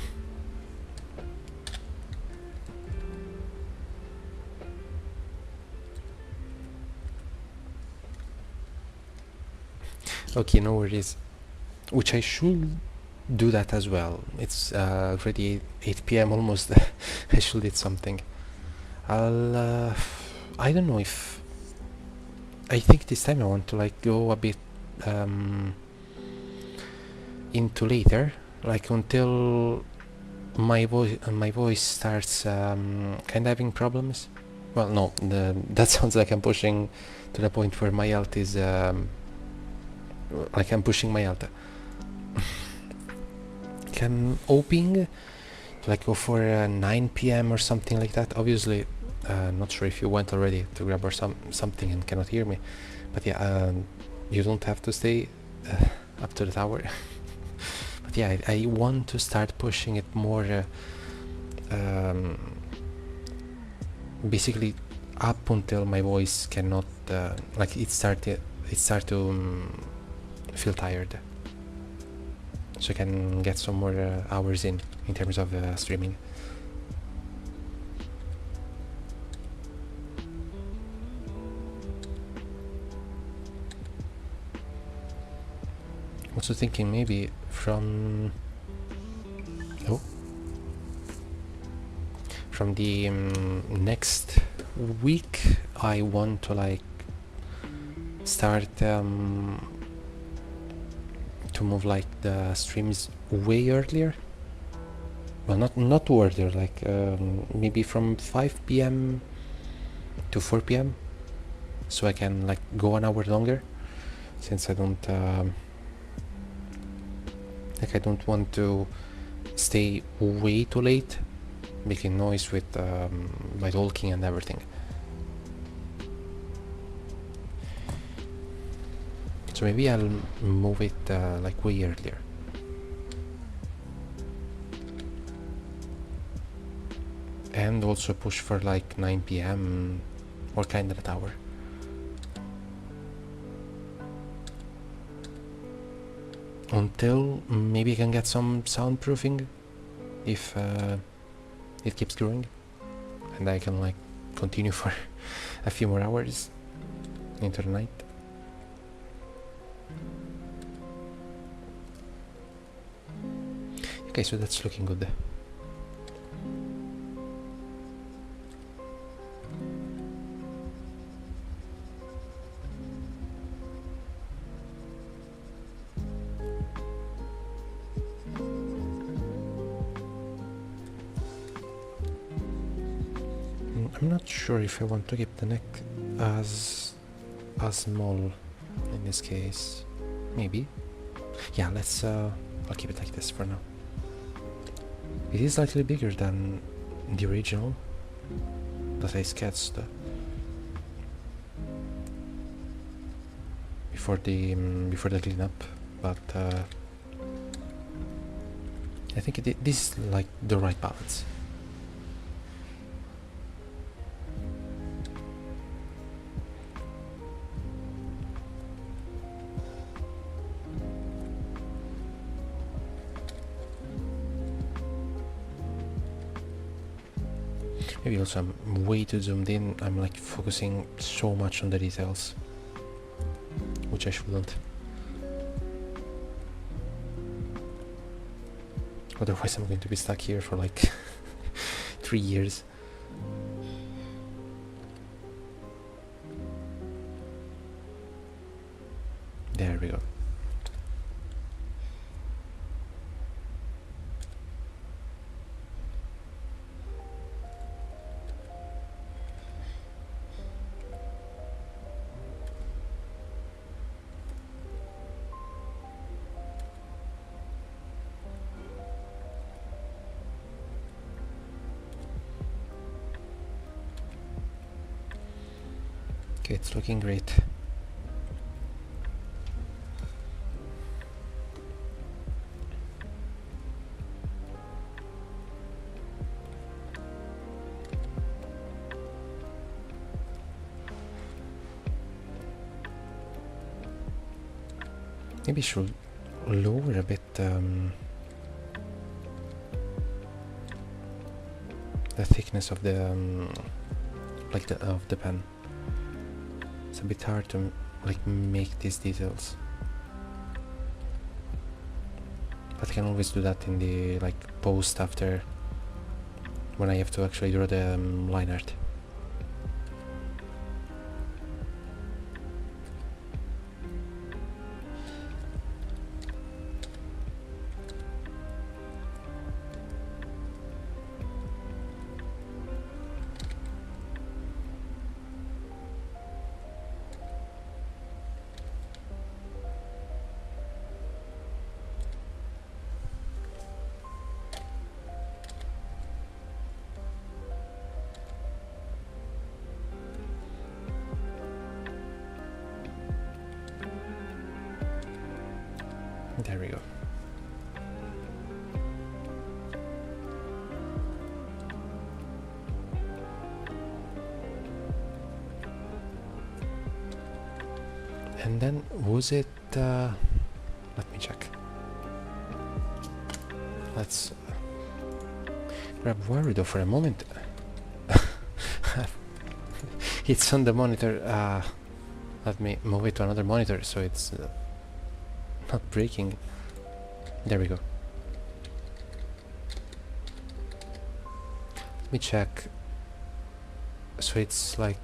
Okay, no worries. Which I should do that as well. It's already 8 p.m. almost. I should do something. I don't know if... I think this time I want to like go a bit into later, like until my voice starts kind of having problems. Well, no, that sounds like I'm pushing to the point where my health is like I'm pushing my health. I'm hoping to like go for 9 p.m. or something like that. Obviously, not sure if you went already to grab or something and cannot hear me, but yeah, you don't have to stay up to the tower. But yeah, I want to start pushing it more, basically up until my voice cannot, like it start to feel tired, so I can get some more hours in terms of streaming. Also thinking maybe from the next week I want to like start to move like the streams way earlier. Well, not too earlier, like maybe from 5 p.m. to 4 p.m. so I can like go an hour longer, since I don't I don't want to stay way too late making noise with my talking and everything. So maybe I'll move it like way earlier. And also push for like 9 p.m. or kind of that hour. Until maybe I can get some soundproofing if it keeps growing, and I can like continue for a few more hours into the night. Okay, so that's looking good. I'm not sure if I want to keep the neck as small in this case. Maybe. Yeah, let's I'll keep it like this for now. It is slightly bigger than the original that I sketched before the cleanup, but I think this is like the right balance. Maybe also I'm way too zoomed in. I'm like focusing so much on the details, which I shouldn't. Otherwise I'm going to be stuck here for like 3 years. There we go. Okay, it's looking great. Maybe should lower a bit the thickness of the of the pen. It's a bit hard to like make these details, but I can always do that in the like post after, when I have to actually draw the line art. There we go. And then was it let me check. Let's grab Warudo for a moment. It's on the monitor. Let me move it to another monitor so it's not breaking. There we go. Let me check. So it's like,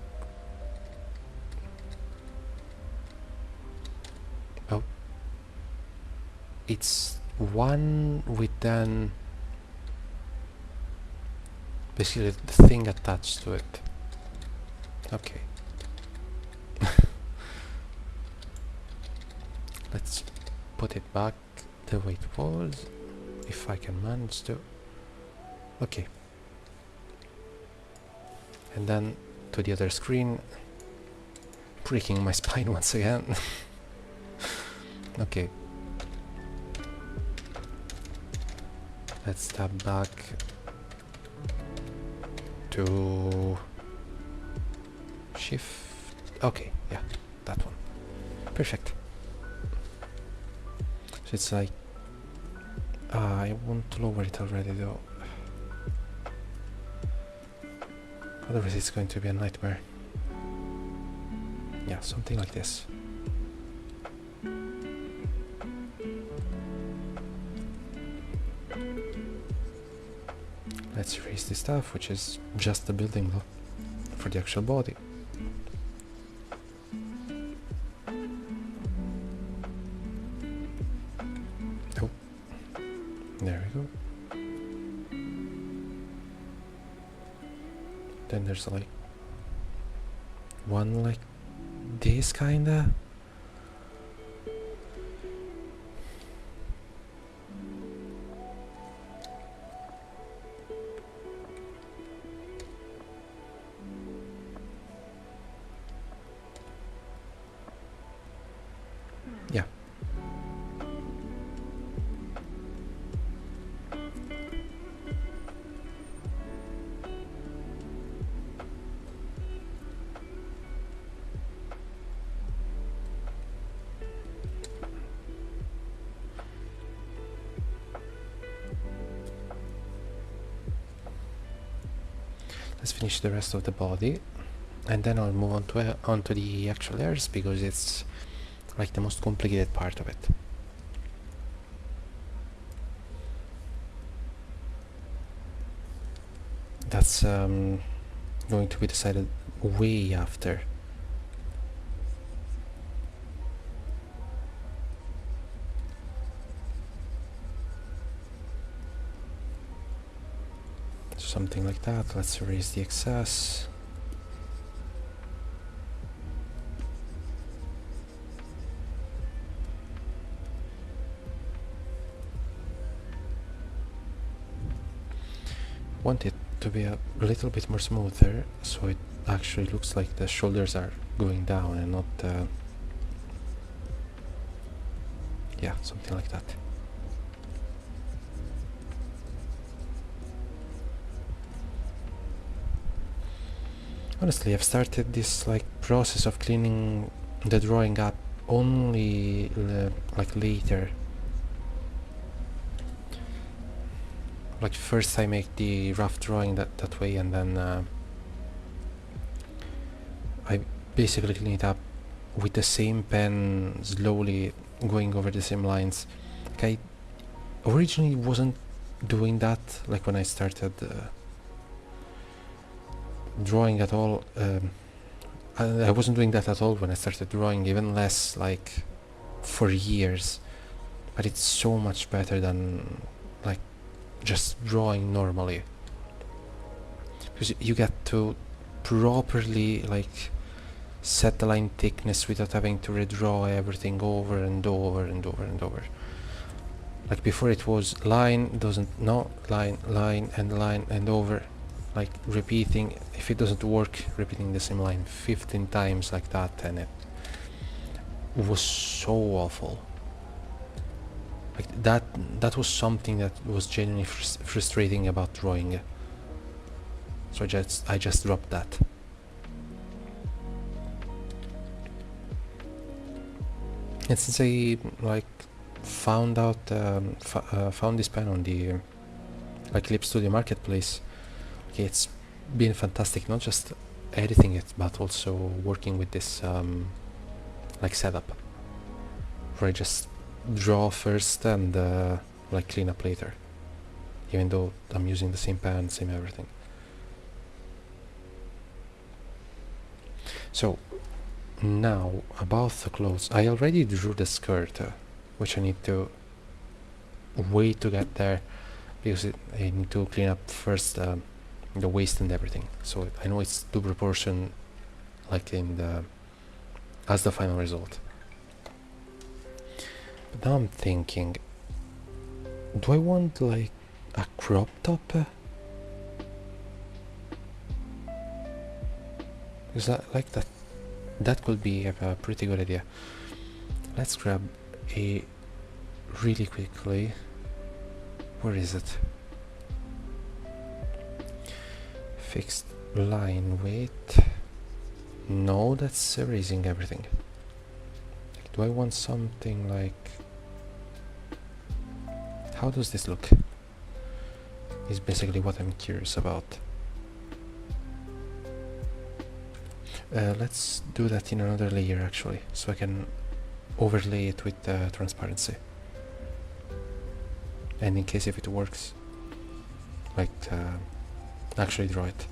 oh, it's one with then basically the thing attached to it. Okay. Let's put it back the way it was, if I can manage to. Okay. And then to the other screen, breaking my spine once again. Okay. Let's tab back to shift. Okay, yeah, that one. Perfect. So it's like, I want to lower it already though. Otherwise it's going to be a nightmare. Yeah, something like this. Let's erase this stuff, which is just the building block for the actual body. Oh, there we go. Then there's like one like this kinda. Yeah. Let's finish the rest of the body, and then I'll move on to the actual ears, because it's like the most complicated part of it. That's going to be decided way after. Something like that. Let's erase the excess. Want it to be a little bit more smoother, so it actually looks like the shoulders are going down and not yeah, something like that. Honestly, I've started this like process of cleaning the drawing up only like later. Like first I make the rough drawing that way, and then I basically clean it up with the same pen, slowly going over the same lines. Like I originally wasn't doing that, like when I started drawing at all. I wasn't doing that at all when I started drawing, even less like for years. But it's so much better than like just drawing normally, because you get to properly like set the line thickness without having to redraw everything over and over and over and over. Like before it was line, doesn't, no, line, line and over, like repeating. If it doesn't work, repeating the same line 15 times like that, and it was so awful. Like that was something that was genuinely frustrating about drawing. So I just dropped that. And since I like found this pen on the like Clip Studio Marketplace, okay, it's been fantastic, not just editing it but also working with this like setup where I just draw first and like clean up later, even though I'm using the same pen, same everything. So now about the clothes. I already drew the skirt, which I need to wait to get there, because I need to clean up first the waist and everything. So I know it's to proportion like in the as the final result. But now I'm thinking, do I want like a crop top? Because I like that. That could be a pretty good idea. Let's grab a really quickly. Where is it? Fixed line weight. No, that's erasing everything. Like, do I want something like... How does this look? Is basically what I'm curious about. Let's do that in another layer actually, so I can overlay it with transparency. And in case if it works, like actually draw it.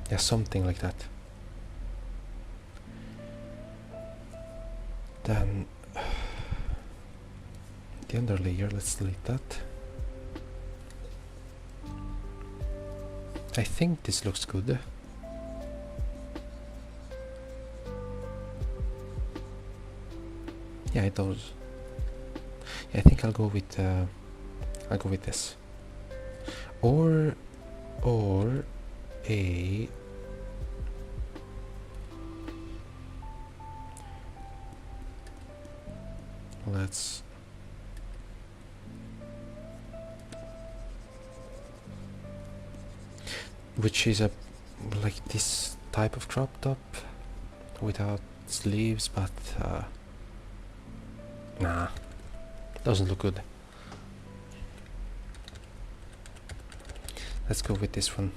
Yeah, something like that. Then the under layer, let's delete that. I think this looks good. Yeah, it does. Yeah, I think I'll go with this, or a let's which is a like this type of crop top without sleeves, but nah, doesn't look good. Let's go with this one.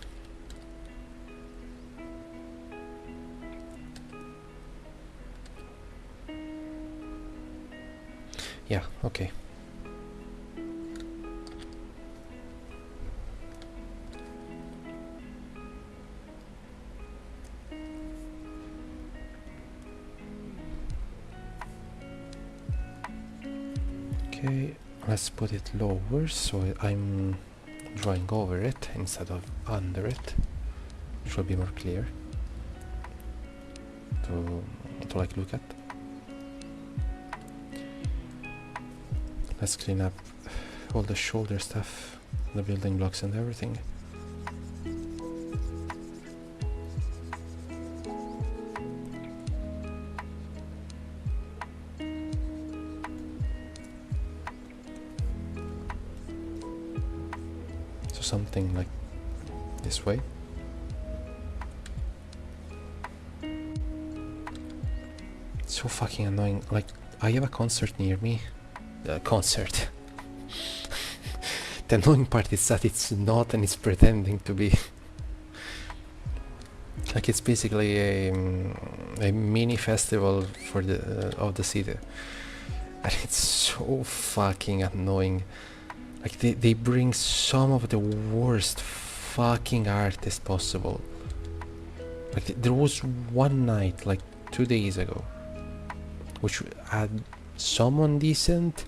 Yeah, okay. Okay, let's put it lower so I'm drawing over it instead of under it, which will be more clear to like look at. Let's clean up all the shoulder stuff, the building blocks and everything. So something like this way. It's so fucking annoying. Like, I have a concert near me. Concert. The annoying part is that it's not, and it's pretending to be. Like, it's basically a mini festival for the of the city, and it's so fucking annoying. Like, they bring some of the worst fucking artists possible. Like, there was one night, like 2 days ago, which had someone decent,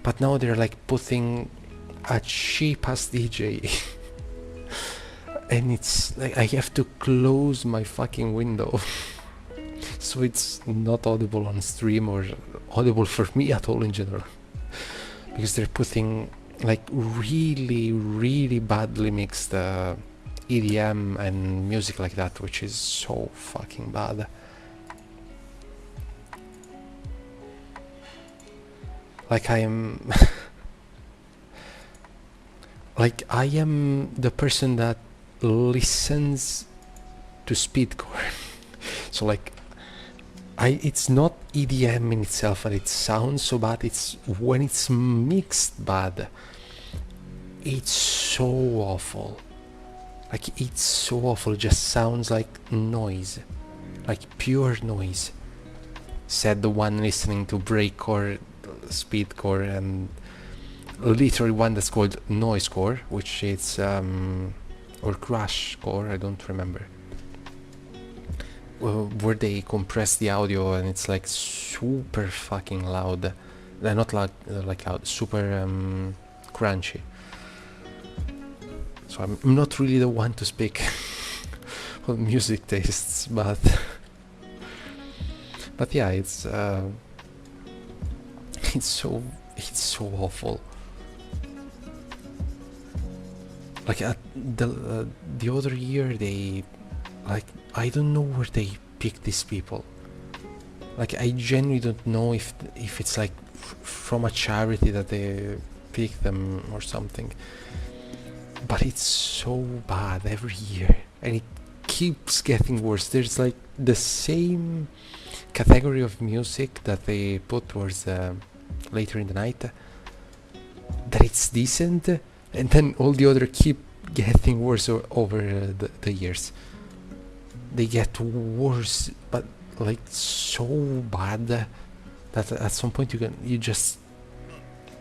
but now they're like putting a cheap ass DJ. And it's like I have to close my fucking window so it's not audible on stream or audible for me at all in general, because they're putting like really badly mixed EDM and music like that, which is so fucking bad. Like, I am like, I am the person that listens to speedcore. So like, it's not EDM in itself and it sounds so bad, it's when it's mixed bad, it's so awful. Like, it's so awful, it just sounds like noise, like pure noise, said the one listening to breakcore, speedcore, and literally one that's called noisecore, which is or crashcore, I don't remember, where they compress the audio and it's like super fucking loud. Not loud, like loud, super crunchy. So I'm not really the one to speak on music tastes, but yeah, it's so awful. Like, the other year, they, like, I don't know where they pick these people. Like, I genuinely don't know if it's like from a charity that they pick them or something. But it's so bad every year, and it keeps getting worse. There's like the same category of music that they put towards later in the night, that it's decent, and then all the other keep getting worse over the years. They get worse, but like so bad that at some point you just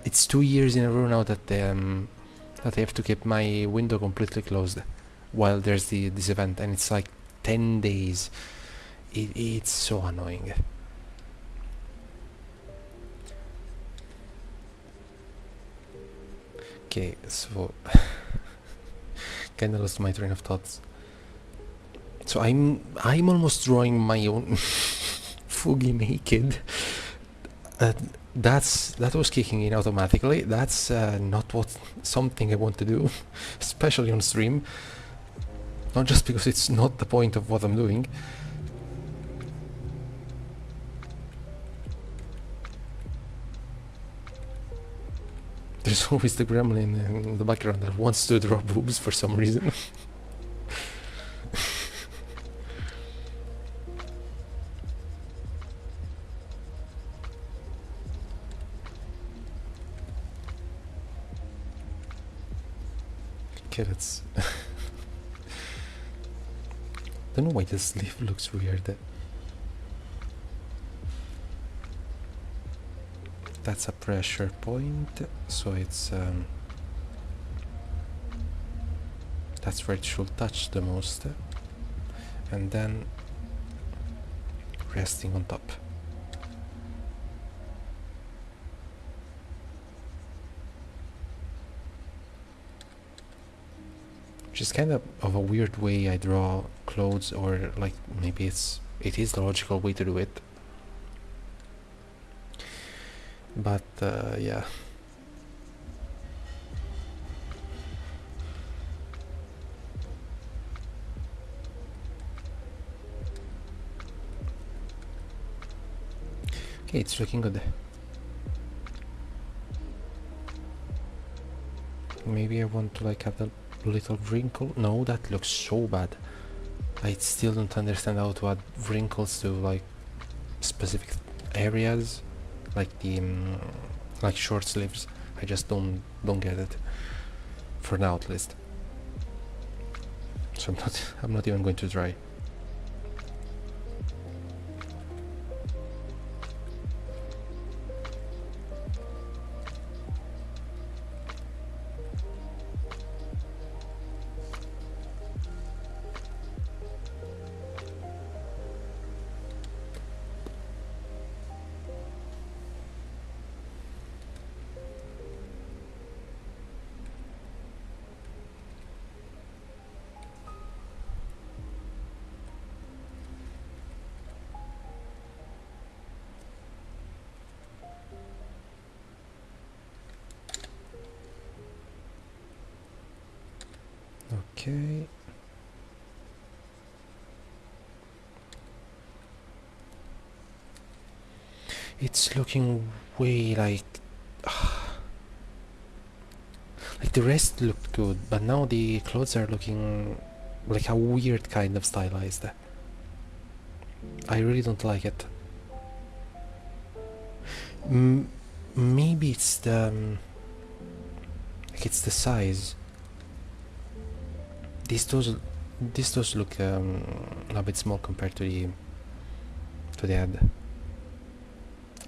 it's 2 years in a row now that I have to keep my window completely closed while there's this event, and it's like 10 days. It's so annoying. Okay, so kinda lost my train of thoughts. So I'm almost drawing my own Fugi naked. That was kicking in automatically. That's not something I want to do, especially on stream. Not just because it's not the point of what I'm doing. There's always the gremlin in the background that wants to draw boobs for some reason. Okay, that's... Don't know why this leaf looks weird. That's a pressure point, so it's that's where it should touch the most, and then resting on top. Which is kind of a weird way I draw clothes, or like maybe it is the logical way to do it. But yeah, Okay, it's looking good. Maybe I want to like have the little wrinkle. No, that looks so bad. I still don't understand how to add wrinkles to like specific areas, like the like short sleeves. I just don't get it for now, at least. So I'm not even going to try. Okay. It's looking way like the rest looked good, but now the clothes are looking like a weird kind of stylized. I really don't like it. Maybe it's the like it's the size. This does look a bit small compared to the head.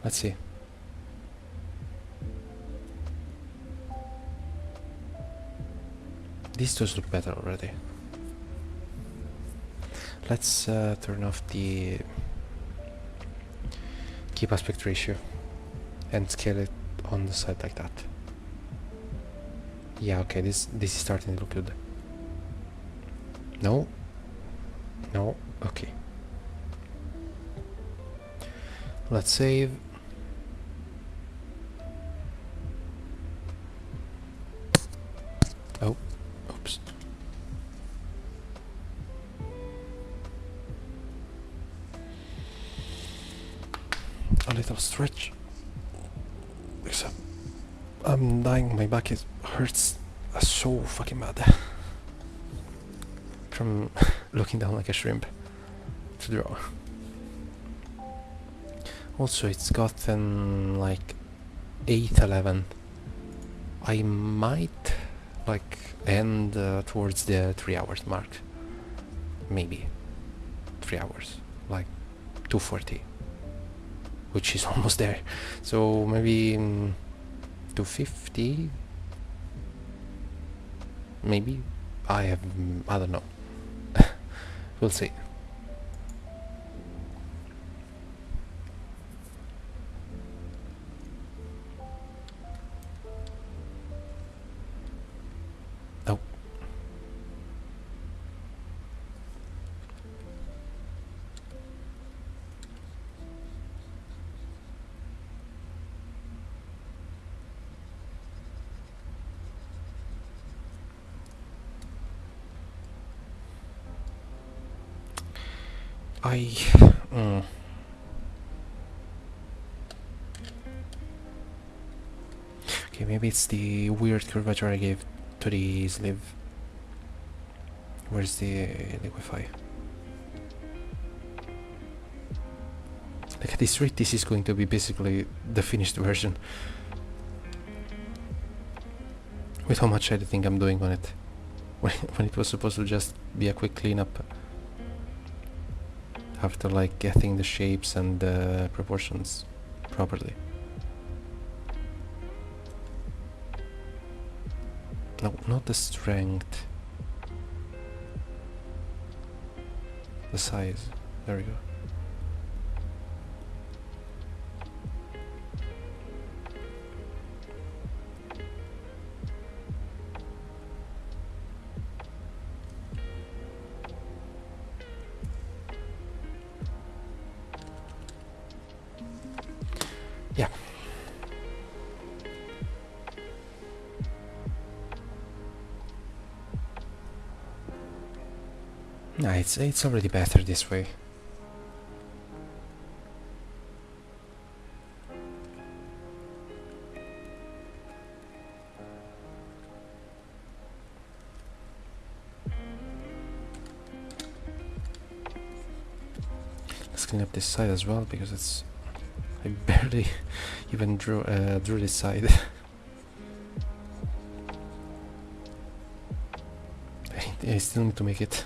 Let's see. This does look better already. Let's turn off the keep aspect ratio and scale it on the side like that. Yeah, okay, this is starting to look good. No, okay. Let's save. Oh, oops. A little stretch. Except I'm dying, my back hurts so fucking bad from looking down like a shrimp to draw. Also, it's gotten like 8:11. I might like end towards the 3 hours mark. Maybe 3 hours, like 2:40, which is almost there. So maybe 2:50. Maybe I don't know. We'll see. Oh. Okay, maybe it's the weird curvature I gave to the sleeve. Where's the liquify? Like at this rate, this is going to be basically the finished version. With how much editing I'm doing on it. When it was supposed to just be a quick cleanup. After like getting the shapes and the proportions properly. No, not the strength. The size. There we go. Yeah. Nah, it's already better this way. clean up this side as well, because it's... I barely even drew this side. I still need to make it.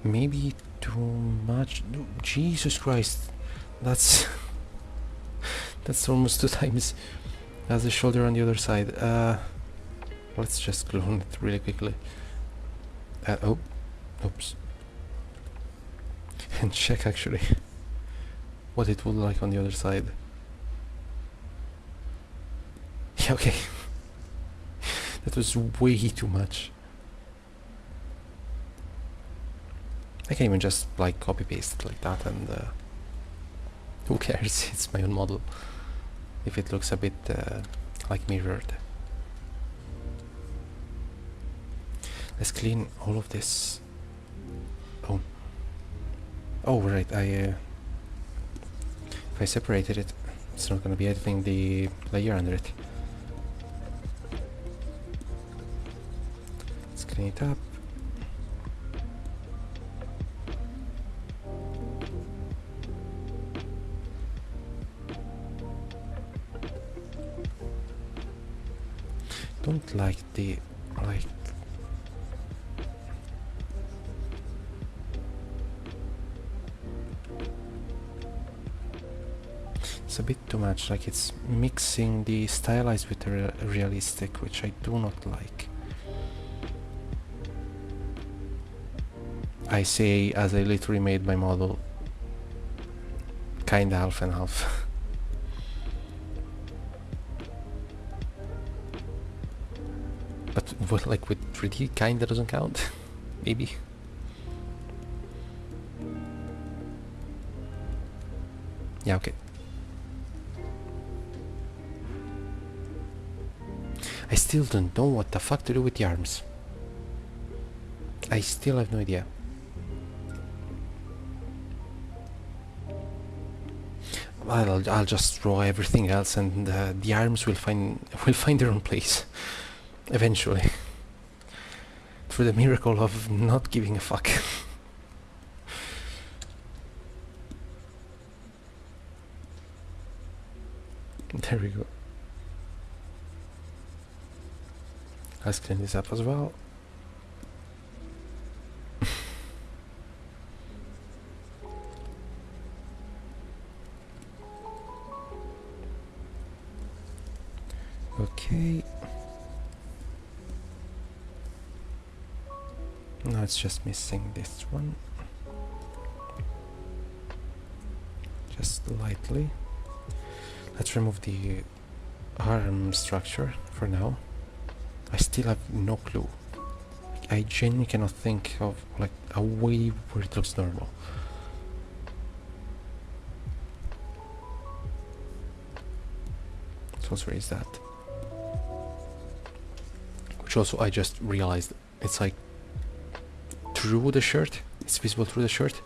Maybe too much. No, Jesus Christ, that's that's almost 2 times as the shoulder on the other side. Let's just clone it really quickly. Oh, oops. And check actually what it would look like on the other side. Yeah, okay. That was way too much. I can even just like copy paste it like that, and who cares? It's my own model. If it looks a bit like mirrored. Let's clean all of this. Oh right, if I separated it, it's not gonna be editing the layer under it. Let's clean it up. Don't like the it's a bit too much, like it's mixing the stylized with the realistic, which I do not like. I say as I literally made my model kinda half and half. But what, like with 3D kinda doesn't count? Maybe. Yeah, okay. I still don't know what the fuck to do with the arms. I still have no idea. I'll just draw everything else, and the arms will find their own place eventually. Through the miracle of not giving a fuck. There we go. Let's clean this up as well. Okay. Now it's just missing this one. Just lightly. Let's remove the arm structure for now. I still have no clue. I genuinely cannot think of like a way where it looks normal. So let's raise that. Which also I just realized it's like through the shirt. It's visible through the shirt.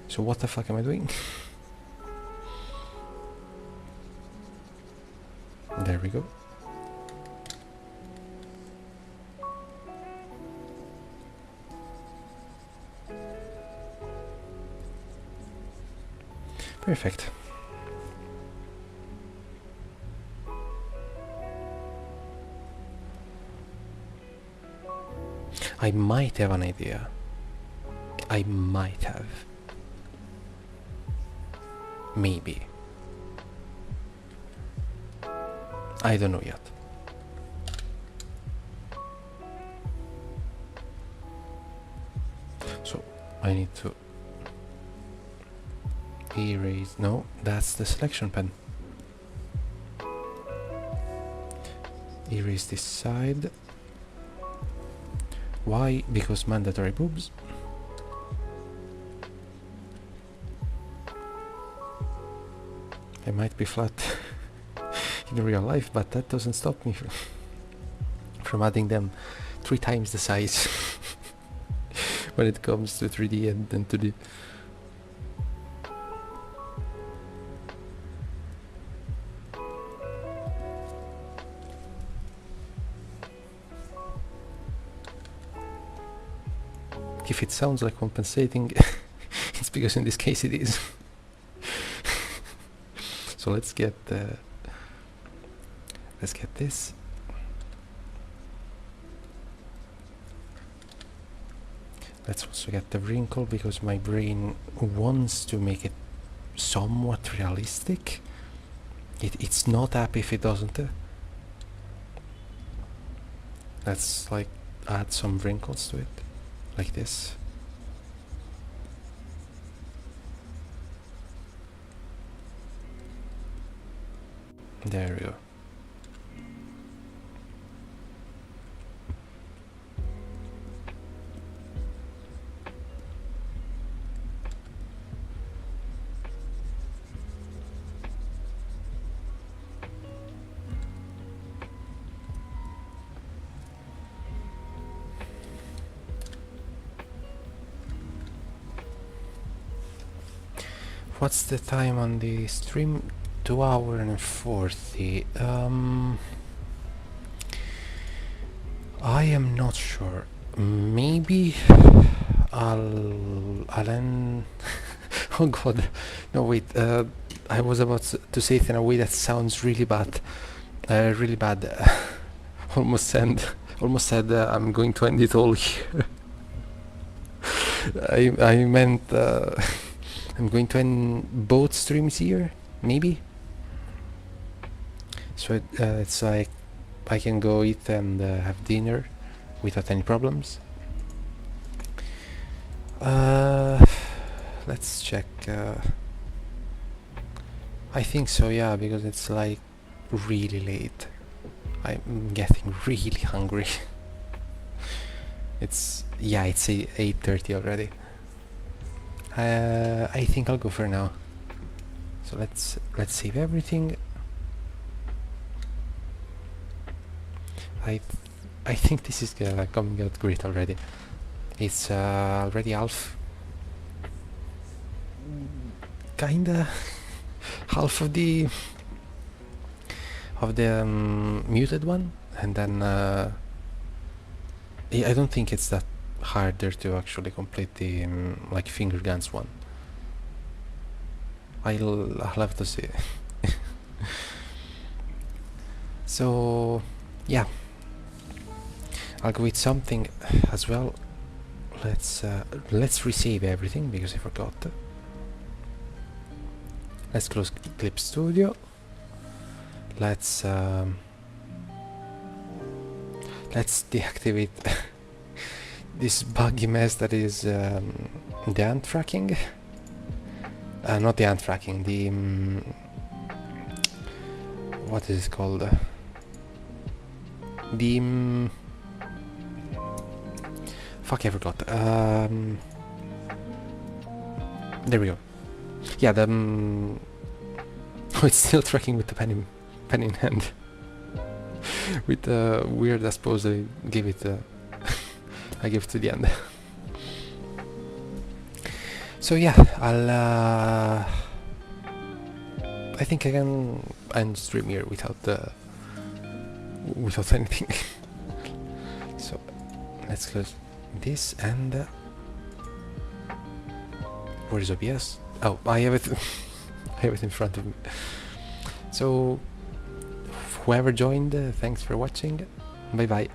So what the fuck am I doing? There we go. Perfect. I might have an idea. I might have. Maybe. I don't know yet. So I need to erase. No, that's the selection pen. Erase this side. Why? Because mandatory boobs. I might be flat in real life, but that doesn't stop me from adding them 3 times the size when it comes to 3D and 2D. it sounds like compensating, it's because in this case it is. So let's get this. Let's also get the wrinkle because my brain wants to make it somewhat realistic. It's not happy if it doesn't. Let's like add some wrinkles to it, like this. There we go. What's the time on the stream? 2 hours and 40. I am not sure. Maybe I'll end. Oh god, no wait. I was about to say it in a way that sounds really bad. Really bad. Almost said I'm going to end it all here. I meant I'm going to end both streams here, maybe. So it's like I can go eat and have dinner without any problems. Let's check. I think so, yeah, because it's like really late. I'm getting really hungry. It's 8:30 already. I think I'll go for now. So let's save everything. I think this is coming out great already. It's already half, kinda half of the muted one, and then I don't think it's that harder to actually complete the like finger guns one. I'll have to see. So yeah, I'll go with something as well. Let's resave everything because I forgot. Let's close Clip Studio. Let's deactivate this buggy mess that is the ant tracking. Not the ant tracking, the what is it called? The fuck, I forgot. There we go. Yeah, the oh, it's still tracking with the pen in hand. With the weird ass pose I gave it. I gave it to the end. So yeah, I think I can end stream here without anything. So let's close this and where is OBS? Oh, I have it. I have it in front of me. So whoever joined, thanks for watching. Bye bye.